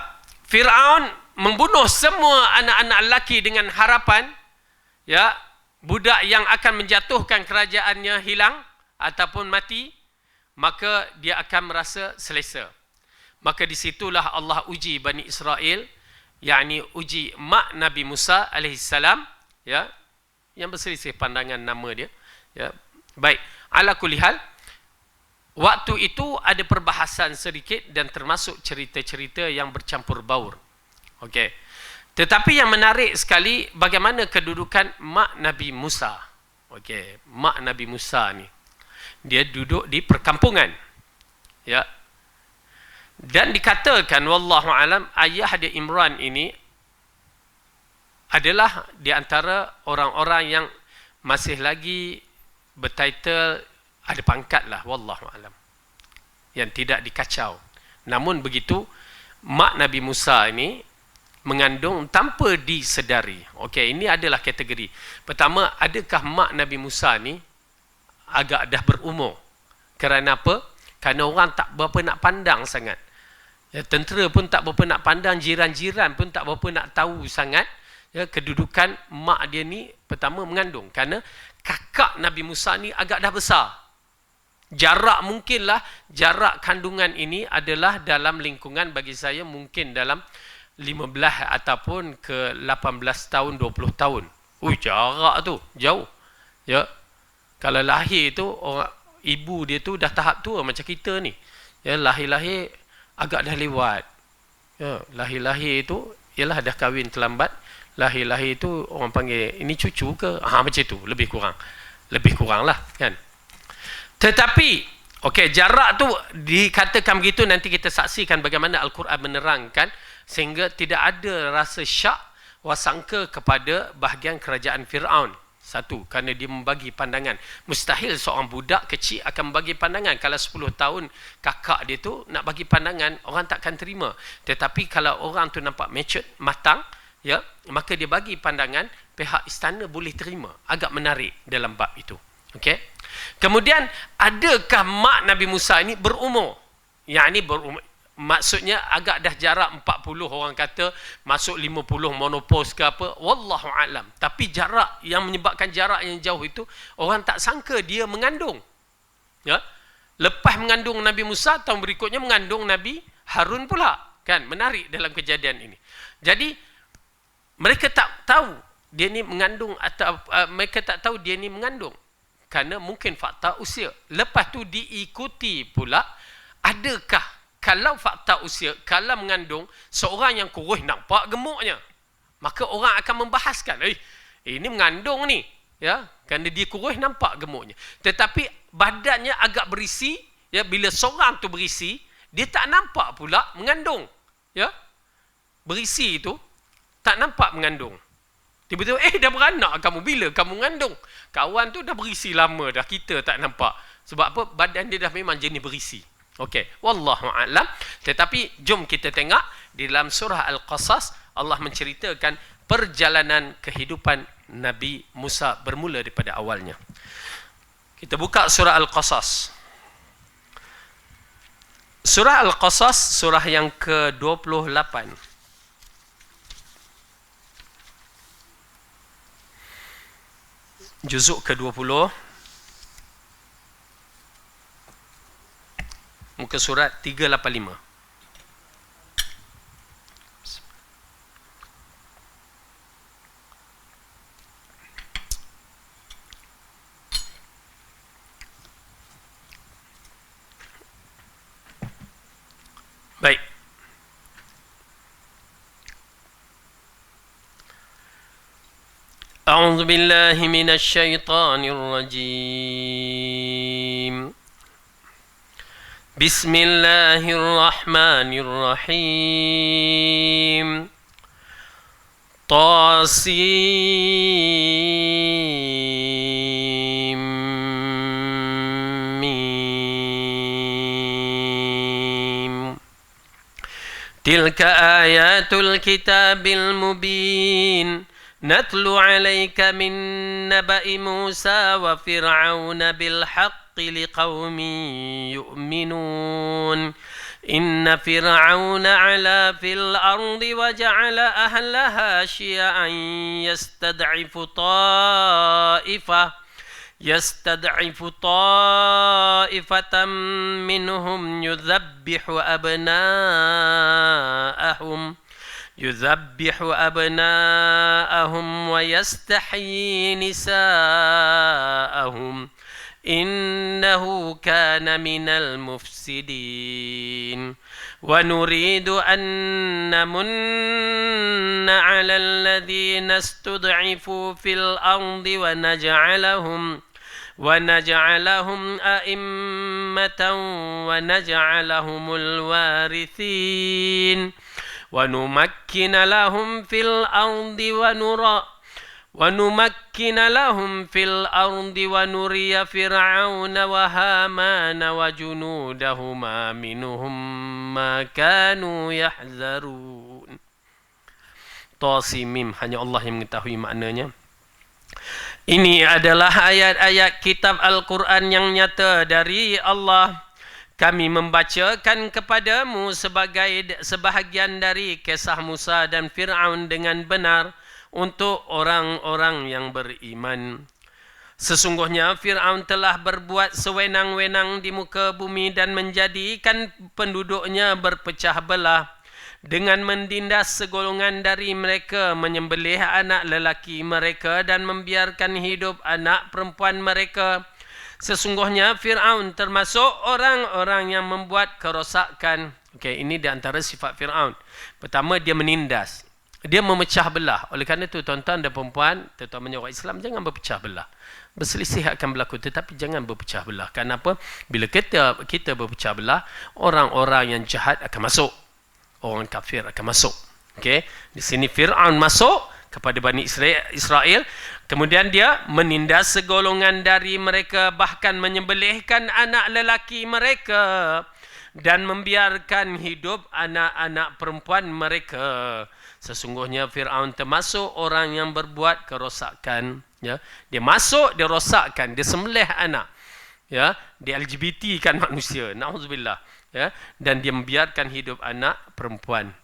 A: Firaun membunuh semua anak-anak lelaki dengan harapan, ya, budak yang akan menjatuhkan kerajaannya hilang ataupun mati, maka dia akan merasa selesa. Maka disitulah Allah uji Bani Israel, yakni uji mak Nabi Musa alaihissalam, ya, yang berselisih pandangan nama dia. Ya. Baik, ala kulli hal, waktu itu ada perbahasan sedikit dan termasuk cerita-cerita yang bercampur baur. Okey. Tetapi yang menarik sekali, bagaimana kedudukan mak Nabi Musa. Okey, mak Nabi Musa ni, dia duduk di perkampungan. Ya. Dan dikatakan wallahu alam, ayah dia Imran ini adalah di antara orang-orang yang masih lagi bertitle, ada pangkat lah, wallahu alam, yang tidak dikacau. Namun begitu, mak Nabi Musa ini mengandung tanpa disedari. Okey, ini adalah kategori. Pertama, adakah mak Nabi Musa ni agak dah berumur? Kerana apa? Kerana orang tak berapa nak pandang sangat. Ya, tentera pun tak berapa nak pandang, jiran-jiran pun tak berapa nak tahu sangat, ya, kedudukan mak dia ni pertama mengandung. Kerana kakak Nabi Musa ni agak dah besar. Jarak mungkinlah, jarak kandungan ini adalah dalam lingkungan bagi saya mungkin dalam 15 ataupun ke 18 tahun, 20 tahun. Jarak tu jauh. Ya. Kalau lahir tu orang ibu dia tu dah tahap tua macam kita ni. Ya, lahir-lahir agak dah lewat. Ya, lahir-lahir itu ialah dah kahwin terlambat. Lahir-lahir itu orang panggil ini cucu ke? Macam tu, lebih kurang. Lebih kurang lah kan. Tetapi okey, jarak tu dikatakan begitu, nanti kita saksikan bagaimana Al-Quran menerangkan sehingga tidak ada rasa syak wasangka kepada bahagian kerajaan Fir'aun. Satu, kerana dia membagi pandangan. Mustahil seorang budak kecil akan bagi pandangan. Kalau 10 tahun kakak dia tu nak bagi pandangan, orang takkan terima. Tetapi kalau orang tu nampak mature, matang, ya, maka dia bagi pandangan, pihak istana boleh terima. Agak menarik dalam bab itu. Okey. Kemudian, adakah mak Nabi Musa ini berumur? Yang ini berumur. Maksudnya agak dah jarak 40, orang kata masuk 50 monopause ke apa, wallahu alam. Tapi jarak yang menyebabkan jarak yang jauh itu, orang tak sangka dia mengandung. Ya. Lepas mengandung Nabi Musa, tahun berikutnya mengandung Nabi Harun pula, kan? Menarik dalam kejadian ini. Jadi mereka tak tahu dia ni mengandung atau mereka tak tahu dia ni mengandung kerana mungkin fakta usia. Lepas tu diikuti pula, adakah kalau fakta usia, kalau mengandung, seorang yang kurus nampak gemuknya, maka orang akan membahaskan, ini mengandung ni, ya, kerana dia kurus nampak gemuknya. Tetapi badannya agak berisi, ya, bila seorang tu berisi, dia tak nampak pula mengandung, ya. Berisi itu tak nampak mengandung. Tiba-tiba, dah beranak kamu, bila kamu mengandung? Kawan tu dah berisi lama dah, kita tak nampak. Sebab apa? Badan dia dah memang jenis berisi. Okey, wallahu a'lam. Tetapi jom kita tengok di dalam surah Al-Qasas, Allah menceritakan perjalanan kehidupan Nabi Musa bermula daripada awalnya. Kita buka surah Al-Qasas. Surah Al-Qasas, surah yang ke-28. Juzuk ke-20. Muka surat 385. Baik. A'udzu billahi minasy syaithanir rajim. Bismillahirrahmanirrahim. Tasim mim. Tilka ayatul kitabil mubin. Natlu alayka min naba'i Musa wa Fir'auna bil haqq لقوم يؤمنون إن فرعون علا في الأرض وجعل أهلها شيعا يستضعف طائفة منهم يذبح أبناءهم ويستحيي نساءهم إنه كان من المفسدين ونريد أن نمن على الذين استضعفوا في الأرض ونجعلهم أئمة ونجعلهم الوارثين ونمكن لهم في الأرض ونري فرعون وهامان وجنودهما منهم ما كانوا يحذرون. Tasimim, hanya Allah yang mengetahui maknanya. Ini adalah ayat-ayat kitab Al-Quran yang nyata dari Allah. Kami membacakan kepadamu sebahagian dari kisah Musa dan Fir'aun dengan benar untuk orang-orang yang beriman. Sesungguhnya Fir'aun telah berbuat sewenang-wenang di muka bumi dan menjadikan penduduknya berpecah belah. dengan menindas segolongan dari mereka, menyembelih anak lelaki mereka dan membiarkan hidup anak perempuan mereka. Sesungguhnya Fir'aun termasuk orang-orang yang membuat kerosakan. Okey, ini di antara sifat Fir'aun. Pertama, dia menindas. Dia memecah belah. Oleh kerana itu, tuan-tuan dan perempuan, terutamanya orang Islam, jangan berpecah belah. Berselisih akan berlaku, tetapi jangan berpecah belah. Kenapa? Bila kita berpecah belah, orang-orang yang jahat akan masuk. Orang kafir akan masuk. Okey, di sini Fir'aun masuk kepada Bani Israel. Kemudian dia menindas segolongan dari mereka, bahkan menyembelihkan anak lelaki mereka dan membiarkan hidup anak-anak perempuan mereka. Sesungguhnya Fir'aun termasuk orang yang berbuat kerosakan. Ya, dia masuk, dia rosakkan, dia sembelih anak. Ya, dia LGBT kan manusia. Nauzubillah. Ya, dan dia membiarkan hidup anak perempuan.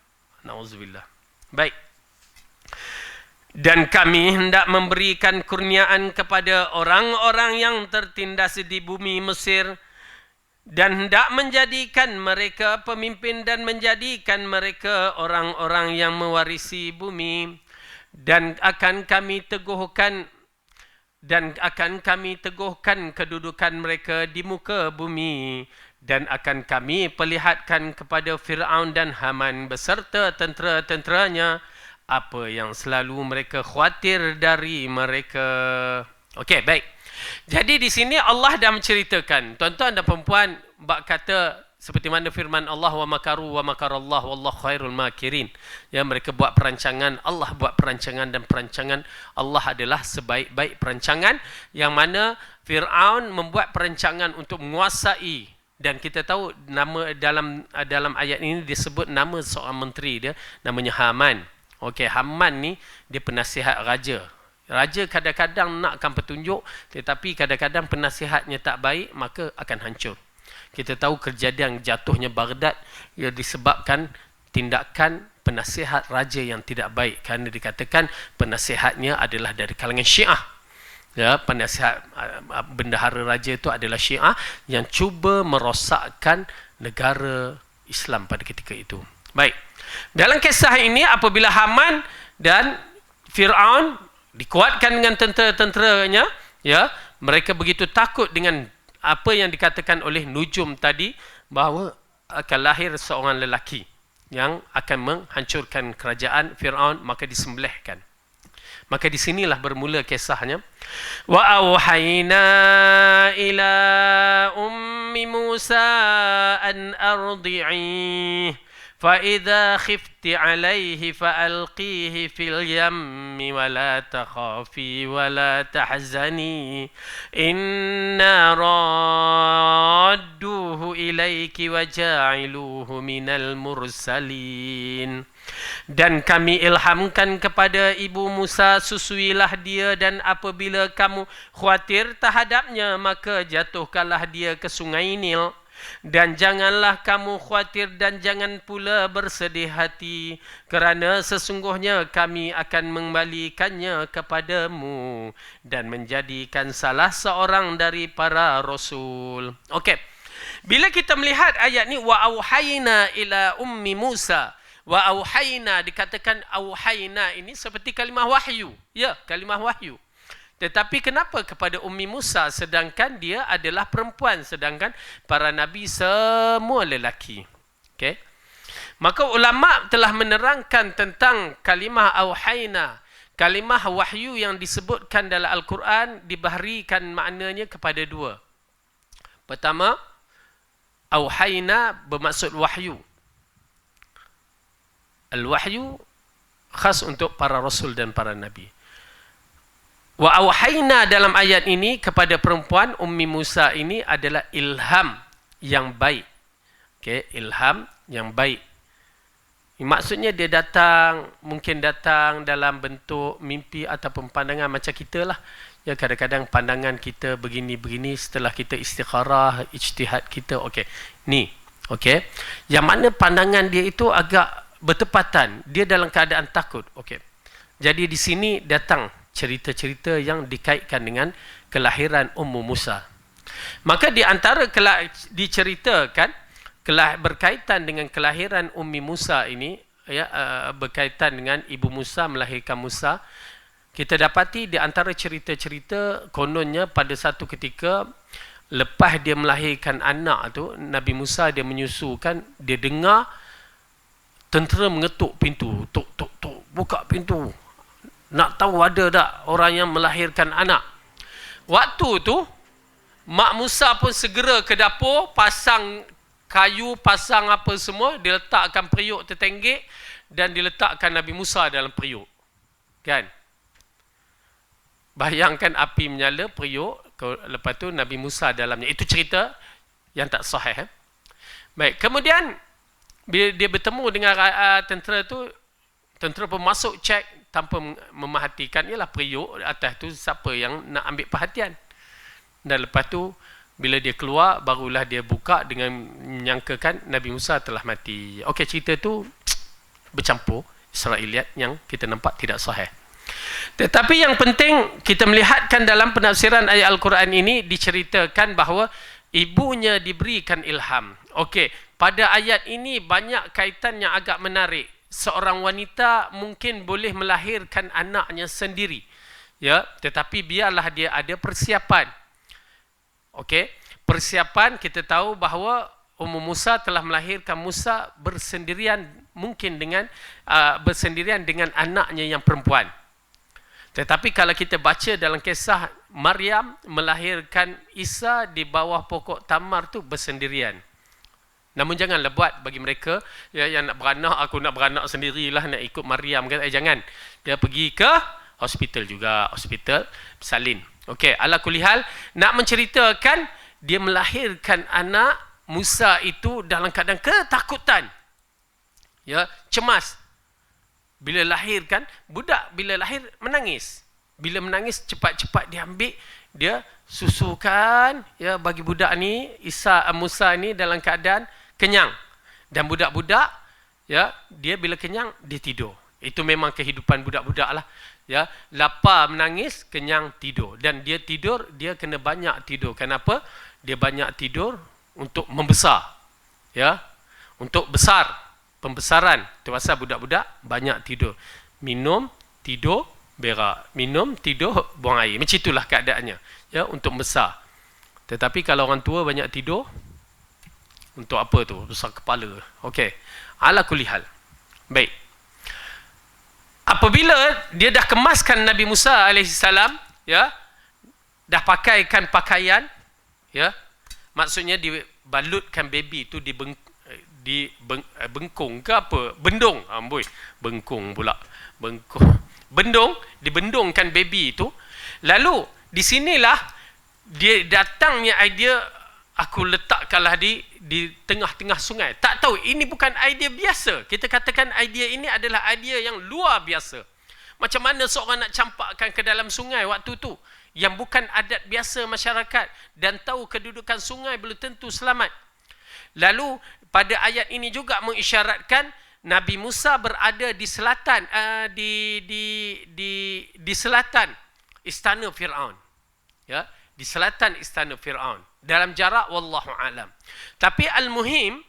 A: Nauzubillah. Baik. Dan kami hendak memberikan kurniaan kepada orang-orang yang tertindas di bumi Mesir dan hendak menjadikan mereka pemimpin dan menjadikan mereka orang-orang yang mewarisi bumi, dan akan kami teguhkan kedudukan mereka di muka bumi, dan akan kami perlihatkan kepada Fir'aun dan Haman beserta tentera-tenteranya apa yang selalu mereka khawatir dari mereka. Okey, baik. Jadi di sini Allah dah menceritakan, tuan-tuan dan perempuan, bab kata seperti mana firman Allah, wa makaru wa makarallahu wallahu khairul makirin. Ya, mereka buat perancangan, Allah buat perancangan, dan perancangan Allah adalah sebaik-baik perancangan, yang mana Fir'aun membuat perancangan untuk menguasai. Dan kita tahu nama dalam ayat ini disebut nama seorang menteri dia, namanya Haman. Okey, Haman ni dia penasihat raja. Raja kadang-kadang nakkan petunjuk, tetapi kadang-kadang penasihatnya tak baik, maka akan hancur. Kita tahu kejadian jatuhnya Baghdad ia disebabkan tindakan penasihat raja yang tidak baik, kerana dikatakan penasihatnya adalah dari kalangan Syiah. Ya, penasihat bendahara raja itu adalah Syiah yang cuba merosakkan negara Islam pada ketika itu. Baik. Dalam kisah ini, apabila Haman dan Fir'aun dikuatkan dengan tentera-tenteranya, ya, mereka begitu takut dengan apa yang dikatakan oleh nujum tadi, bahawa akan lahir seorang lelaki yang akan menghancurkan kerajaan Fir'aun, maka disembelihkan. Maka di sinilah bermula kisahnya. Wa auhayna ila ummi Musa an ardi'i فَإِذَا خِفْتِ عَلَيْهِ فَأَلْقِيهِ فِي الْيَمِّ وَلَا تَخَافِي وَلَا تَحْزَنِي إِنَّا رَادُّوهُ إِلَيْكِ وَجَاعِلُوهُ مِنَ الْمُرْسَلِينَ. Dan kami ilhamkan kepada ibu Musa, susuilah dia, dan apabila kamu khawatir terhadapnya, maka jatuhkanlah dia ke sungai Nil. Dan janganlah kamu khawatir dan jangan pula bersedih hati, kerana sesungguhnya kami akan mengembalikannya kepadamu dan menjadikan salah seorang dari para rasul. Okey. Bila kita melihat ayat ni, wa auhayna ila ummi Musa. Wa auhayna, dikatakan auhayna ini seperti kalimah wahyu. Ya, kalimah wahyu. Tetapi kenapa kepada Ummi Musa, sedangkan dia adalah perempuan, sedangkan para nabi semua lelaki? Okey. Maka ulama telah menerangkan tentang kalimah auhayna. Kalimah wahyu yang disebutkan dalam Al-Quran dibahrikan maknanya kepada dua. Pertama, auhayna bermaksud wahyu. Al-wahyu khas untuk para rasul dan para nabi. Wa auhayna dalam ayat ini kepada perempuan Ummi Musa ini adalah ilham yang baik. Okey, ilham yang baik. Maksudnya dia mungkin datang dalam bentuk mimpi ataupun pandangan macam kita lah. Ya, kadang-kadang pandangan kita begini-begini, setelah kita istikharah, ijtihad kita, okey. Ni, okey. Yang mana pandangan dia itu agak bertepatan. Dia dalam keadaan takut. Okey. Jadi di sini datang cerita-cerita yang dikaitkan dengan kelahiran Ummu Musa. Maka di antara diceritakan berkaitan dengan kelahiran Ummi Musa ini, ya, berkaitan dengan ibu Musa melahirkan Musa, kita dapati di antara cerita-cerita kononnya pada satu ketika lepas dia melahirkan anak tu, Nabi Musa dia menyusukan, dia dengar tentera mengetuk pintu, tuk tuk tuk, buka pintu, nak tahu ada tak orang yang melahirkan anak. Waktu tu Mak Musa pun segera ke dapur, pasang kayu, pasang apa semua, dia letakkan periuk tertenggek dan diletakkan Nabi Musa dalam periuk. Kan? Bayangkan api menyala, periuk, lepas tu Nabi Musa dalamnya. Itu cerita yang tak sahih. Baik, kemudian bila dia bertemu dengan tentera tu, tentera pun masuk cek tanpa memerhatikan, ialah periuk atas tu siapa yang nak ambil perhatian. Dan lepas tu bila dia keluar, barulah dia buka dengan menyangkakan Nabi Musa telah mati. Okey, cerita tu bercampur Israiliyat yang kita nampak tidak sahih. Tetapi yang penting kita melihatkan dalam penafsiran ayat Al-Quran ini diceritakan bahawa ibunya diberikan ilham. Okey, pada ayat ini banyak kaitan yang agak menarik. Seorang wanita mungkin boleh melahirkan anaknya sendiri, ya, tetapi biarlah dia ada persiapan. Okey, persiapan kita tahu bahawa Ummu Musa telah melahirkan Musa bersendirian, mungkin dengan bersendirian dengan anaknya yang perempuan. Tetapi kalau kita baca dalam kisah Maryam melahirkan Isa di bawah pokok tamar tu bersendirian. Namun janganlah buat bagi mereka ya, yang nak beranak, aku nak beranak sendirilah, nak ikut Maryam kan, jangan. Dia pergi ke hospital juga, hospital salin. Okey, ala kulihal nak menceritakan dia melahirkan anak Musa itu dalam keadaan ketakutan. Ya, cemas. Bila lahirkan, budak bila lahir menangis. Bila menangis cepat-cepat dia ambil, dia susukan ya bagi budak ni, Musa ni dalam keadaan kenyang. Dan budak-budak ya, dia bila kenyang dia tidur. Itu memang kehidupan budak-budak lah. Ya, lapar menangis, kenyang tidur. Dan dia tidur, dia kena banyak tidur. Kenapa? Dia banyak tidur untuk membesar. Ya, untuk besar, pembesaran. Itu pasal budak-budak banyak tidur. Minum, tidur, berak. Minum, tidur, buang air. Macam itulah keadaannya. Ya, untuk besar. Tetapi kalau orang tua banyak tidur, untuk apa tu? Besar kepala. Okey. Ala kulihal. Baik. Apabila dia dah kemaskan Nabi Musa AS, ya, dah pakaikan pakaian, ya, maksudnya dibalutkan baby tu di bengkung ke apa? Bendung. Amboi, bengkung pula. Bendung, dibendungkan baby itu. Lalu di sinilah dia datangnya idea, aku letakkanlah di tengah-tengah sungai. Tak tahu, ini bukan idea biasa. Kita katakan idea ini adalah idea yang luar biasa. Macam mana seorang nak campakkan ke dalam sungai waktu tu, yang bukan adat biasa masyarakat, dan tahu kedudukan sungai belum tentu selamat. Lalu pada ayat ini juga mengisyaratkan Nabi Musa berada di selatan, di selatan istana Fir'aun. Ya, di selatan istana Fir'aun. Dalam jarak wallahu alam. Tapi al-muhim,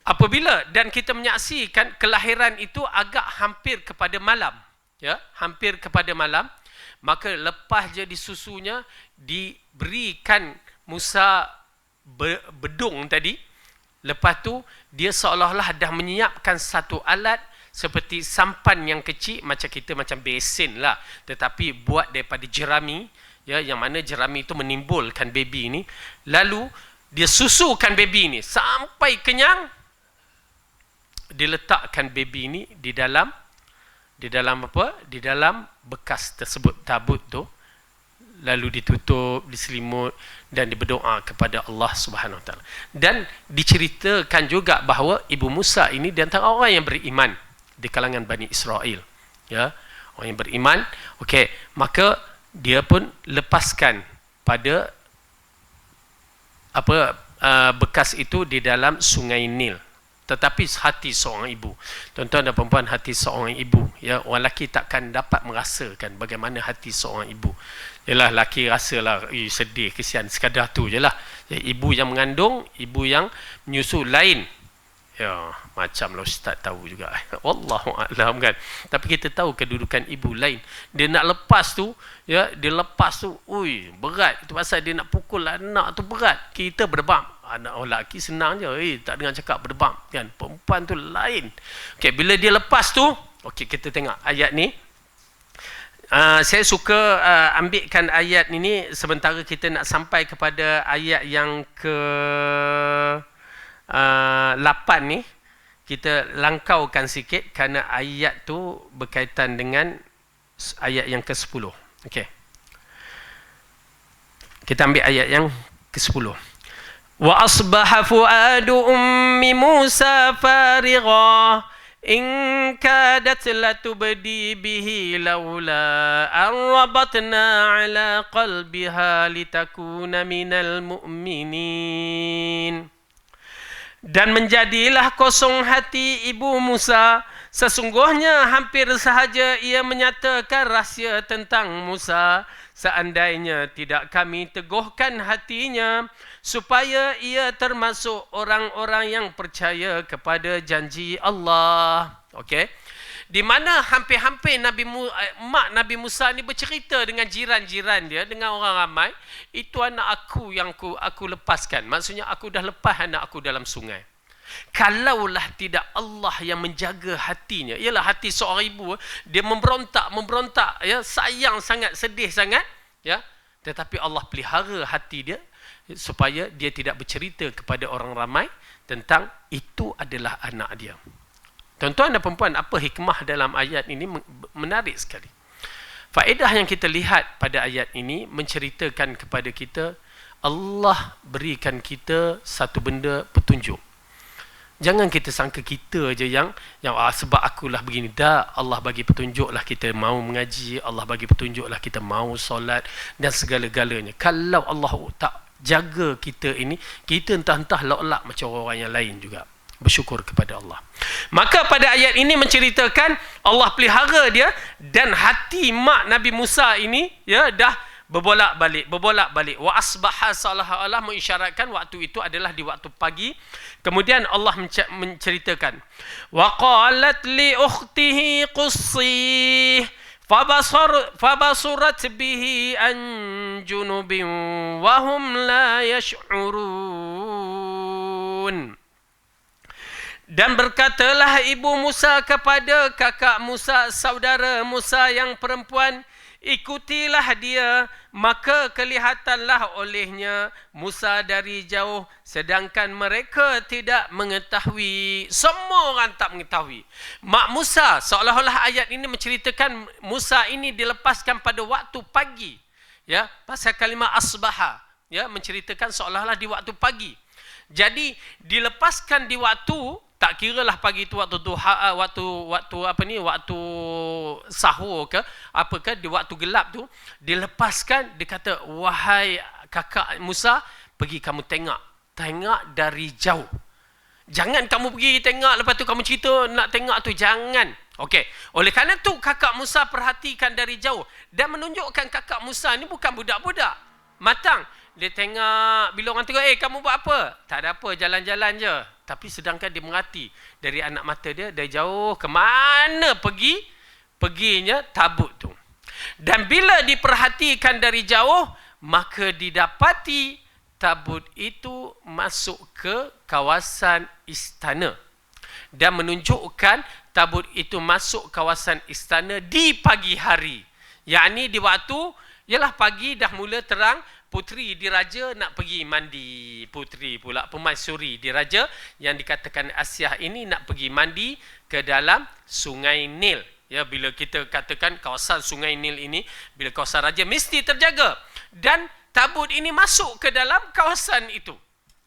A: apabila dan kita menyaksikan kelahiran itu agak hampir kepada malam, ya, hampir kepada malam, maka lepas jadi susunya diberikan Musa bedung tadi. Lepas tu dia seolah-olah dah menyiapkan satu alat seperti sampan yang kecil, macam kita macam besin lah, tetapi buat daripada jerami. Ya, yang mana jerami itu menimbulkan baby ini. Lalu dia susukan baby ini sampai kenyang. Diletakkan baby ini di dalam apa? Di dalam bekas tersebut, tabut tu. Lalu ditutup, diselimut dan berdoa kepada Allah Subhanahu Wa Taala. Dan diceritakan juga bahawa ibu Musa ini di antara orang yang beriman di kalangan Bani Israel. Ya, orang yang beriman. Okey, maka dia pun lepaskan pada bekas itu di dalam sungai Nil. tetapi hati seorang ibu. Tuan-tuan dan perempuan, hati seorang ibu, ya, orang lelaki takkan dapat merasakan bagaimana hati seorang ibu. Yalah, lelaki rasalah sedih, kesian, sekadar tu je lah. Ya, ibu yang mengandung, ibu yang menyusu lain. Ya, macamlah ustaz tahu juga. Wallahu a'lam kan. Tapi kita tahu kedudukan ibu lain. Dia nak lepas tu, ya, dia lepas tu, berat. Itu pasal dia nak pukul anak tu berat. Kita berdebam. Anak orang lelaki senang je, tak dengar cakap berdebam kan. Perempuan tu lain. Okey, bila dia lepas tu, okey, kita tengok ayat ni. Saya suka ambilkan ayat ini sementara kita nak sampai kepada ayat yang ke 8 ni. Kita langkaukan sikit kerana ayat tu berkaitan dengan ayat yang ke-10. Okey. Kita ambil ayat yang ke-10. Wa asbaha fuadu ummi Musa farigha in kadat latubdi bihi laula an rabatna ala qalbiha litakuna minal mu'minin. Dan menjadilah kosong hati ibu Musa. Sesungguhnya hampir sahaja ia menyatakan rahsia tentang Musa. Seandainya tidak kami teguhkan hatinya, supaya ia termasuk orang-orang yang percaya kepada janji Allah. Okey. Di mana hampir-hampir mak Nabi Musa ni bercerita dengan jiran-jiran dia, dengan orang ramai, itu anak aku yang aku lepaskan. Maksudnya aku dah lepas anak aku dalam sungai. Kalaulah tidak Allah yang menjaga hatinya, ialah hati seorang ibu, dia memberontak, ya, sayang sangat, sedih sangat, ya, tetapi Allah pelihara hati dia supaya dia tidak bercerita kepada orang ramai tentang itu adalah anak dia. Tuan-tuan dan perempuan, apa hikmah dalam ayat ini menarik sekali. Faedah yang kita lihat pada ayat ini menceritakan kepada kita Allah berikan kita satu benda petunjuk. Jangan kita sangka kita je yang sebab akulah begini. Dah, Allah bagi petunjuklah kita mau mengaji, Allah bagi petunjuklah kita mau solat dan segala-galanya. Kalau Allah tak jaga kita ini, kita entah-entah lak-lak macam orang yang lain juga. Bersyukur kepada Allah. Maka pada ayat ini menceritakan Allah pelihara dia dan hati mak Nabi Musa ini, ya, dah berbolak-balik. Wa asbaha salah mengisyaratkan waktu itu adalah di waktu pagi. Kemudian Allah menceritakan, wa qalat li ukhtihi qussi fabasurat bihi an junubin wa hum la yash'urun. Dan berkatalah ibu Musa kepada kakak Musa, saudara Musa yang perempuan, ikutilah dia. Maka kelihatanlah olehnya Musa dari jauh, sedangkan mereka tidak mengetahui. Semua orang tak mengetahui. Mak Musa, seolah-olah ayat ini menceritakan Musa ini dilepaskan pada waktu pagi. Ya, pasal kalimah asbaha, ya, menceritakan seolah-olah di waktu pagi. Jadi dilepaskan di waktu, tak kiralah pagi itu waktu duha, waktu sahur ke apakah, di waktu gelap tu dilepaskan. Dia kata, wahai kakak Musa, pergi kamu tengok dari jauh. Jangan kamu pergi tengok lepas tu kamu cerita nak tengok tu, jangan. Okey, oleh kerana tu kakak Musa perhatikan dari jauh dan menunjukkan kakak Musa ni bukan budak-budak, matang. Dia tengok, bila orang tengok, kamu buat apa? Tak ada apa, jalan-jalan je. Tapi sedangkan dia merhati dari anak mata dia, dari jauh ke mana perginya tabut tu. Dan bila diperhatikan dari jauh, maka didapati tabut itu masuk ke kawasan istana. Dan menunjukkan tabut itu masuk kawasan istana di pagi hari. Yakni di waktu, ialah pagi dah mula terang. Puteri diraja nak pergi mandi. Puteri pula, permaisuri diraja yang dikatakan Asyah ini nak pergi mandi ke dalam sungai Nil. Ya, bila kita katakan kawasan sungai Nil ini, bila kawasan raja mesti terjaga. Dan tabut ini masuk ke dalam kawasan itu.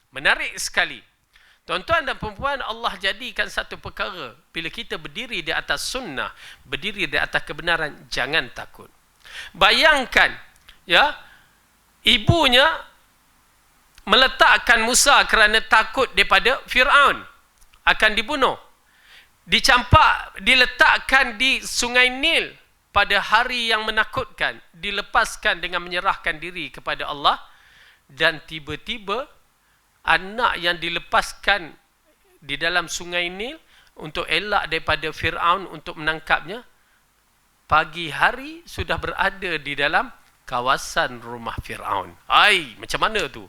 A: Menarik sekali. Tuan-tuan dan perempuan, Allah jadikan satu perkara. Bila kita berdiri di atas sunnah, berdiri di atas kebenaran, jangan takut. Bayangkan, ya, ibunya meletakkan Musa kerana takut daripada Fir'aun. akan dibunuh. Dicampak, diletakkan di Sungai Nil pada hari yang menakutkan, dilepaskan dengan menyerahkan diri kepada Allah, dan tiba-tiba anak yang dilepaskan di dalam Sungai Nil untuk elak daripada Fir'aun untuk menangkapnya, pagi hari sudah berada di dalam kawasan rumah Fir'aun. Macam mana tu?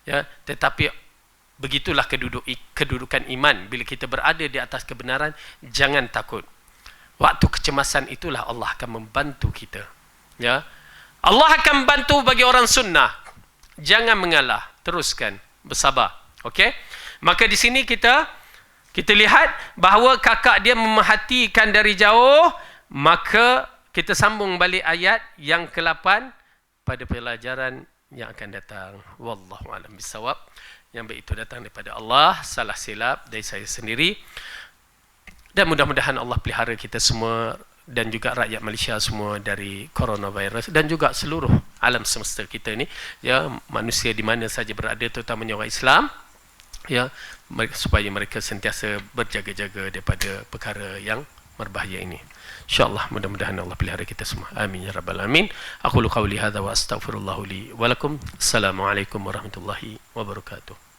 A: Ya, tetapi begitulah kedudukan iman. Bila kita berada di atas kebenaran, jangan takut. Waktu kecemasan itulah Allah akan membantu kita. Ya, Allah akan membantu bagi orang sunnah. Jangan mengalah, teruskan, bersabar. Okey? Maka di sini kita lihat bahawa kakak dia memerhatikan dari jauh. Maka kita sambung balik ayat yang ke-8 pada pelajaran yang akan datang. Wallahu a'lam bissawab. Yang baik itu datang daripada Allah, salah silap dari saya sendiri. Dan mudah-mudahan Allah pelihara kita semua dan juga rakyat Malaysia semua dari coronavirus, dan juga seluruh alam semesta kita ni, ya, manusia di mana saja berada, terutamanya orang Islam, ya, supaya mereka sentiasa berjaga-jaga daripada perkara yang berbahaya ini. InsyaAllah mudah-mudahan Allah pelihara kita semua. Amin ya rabbal alamin. Aqulu qawli hadza wa astaghfirullahu li wa lakum. Assalamualaikum warahmatullahi wabarakatuh.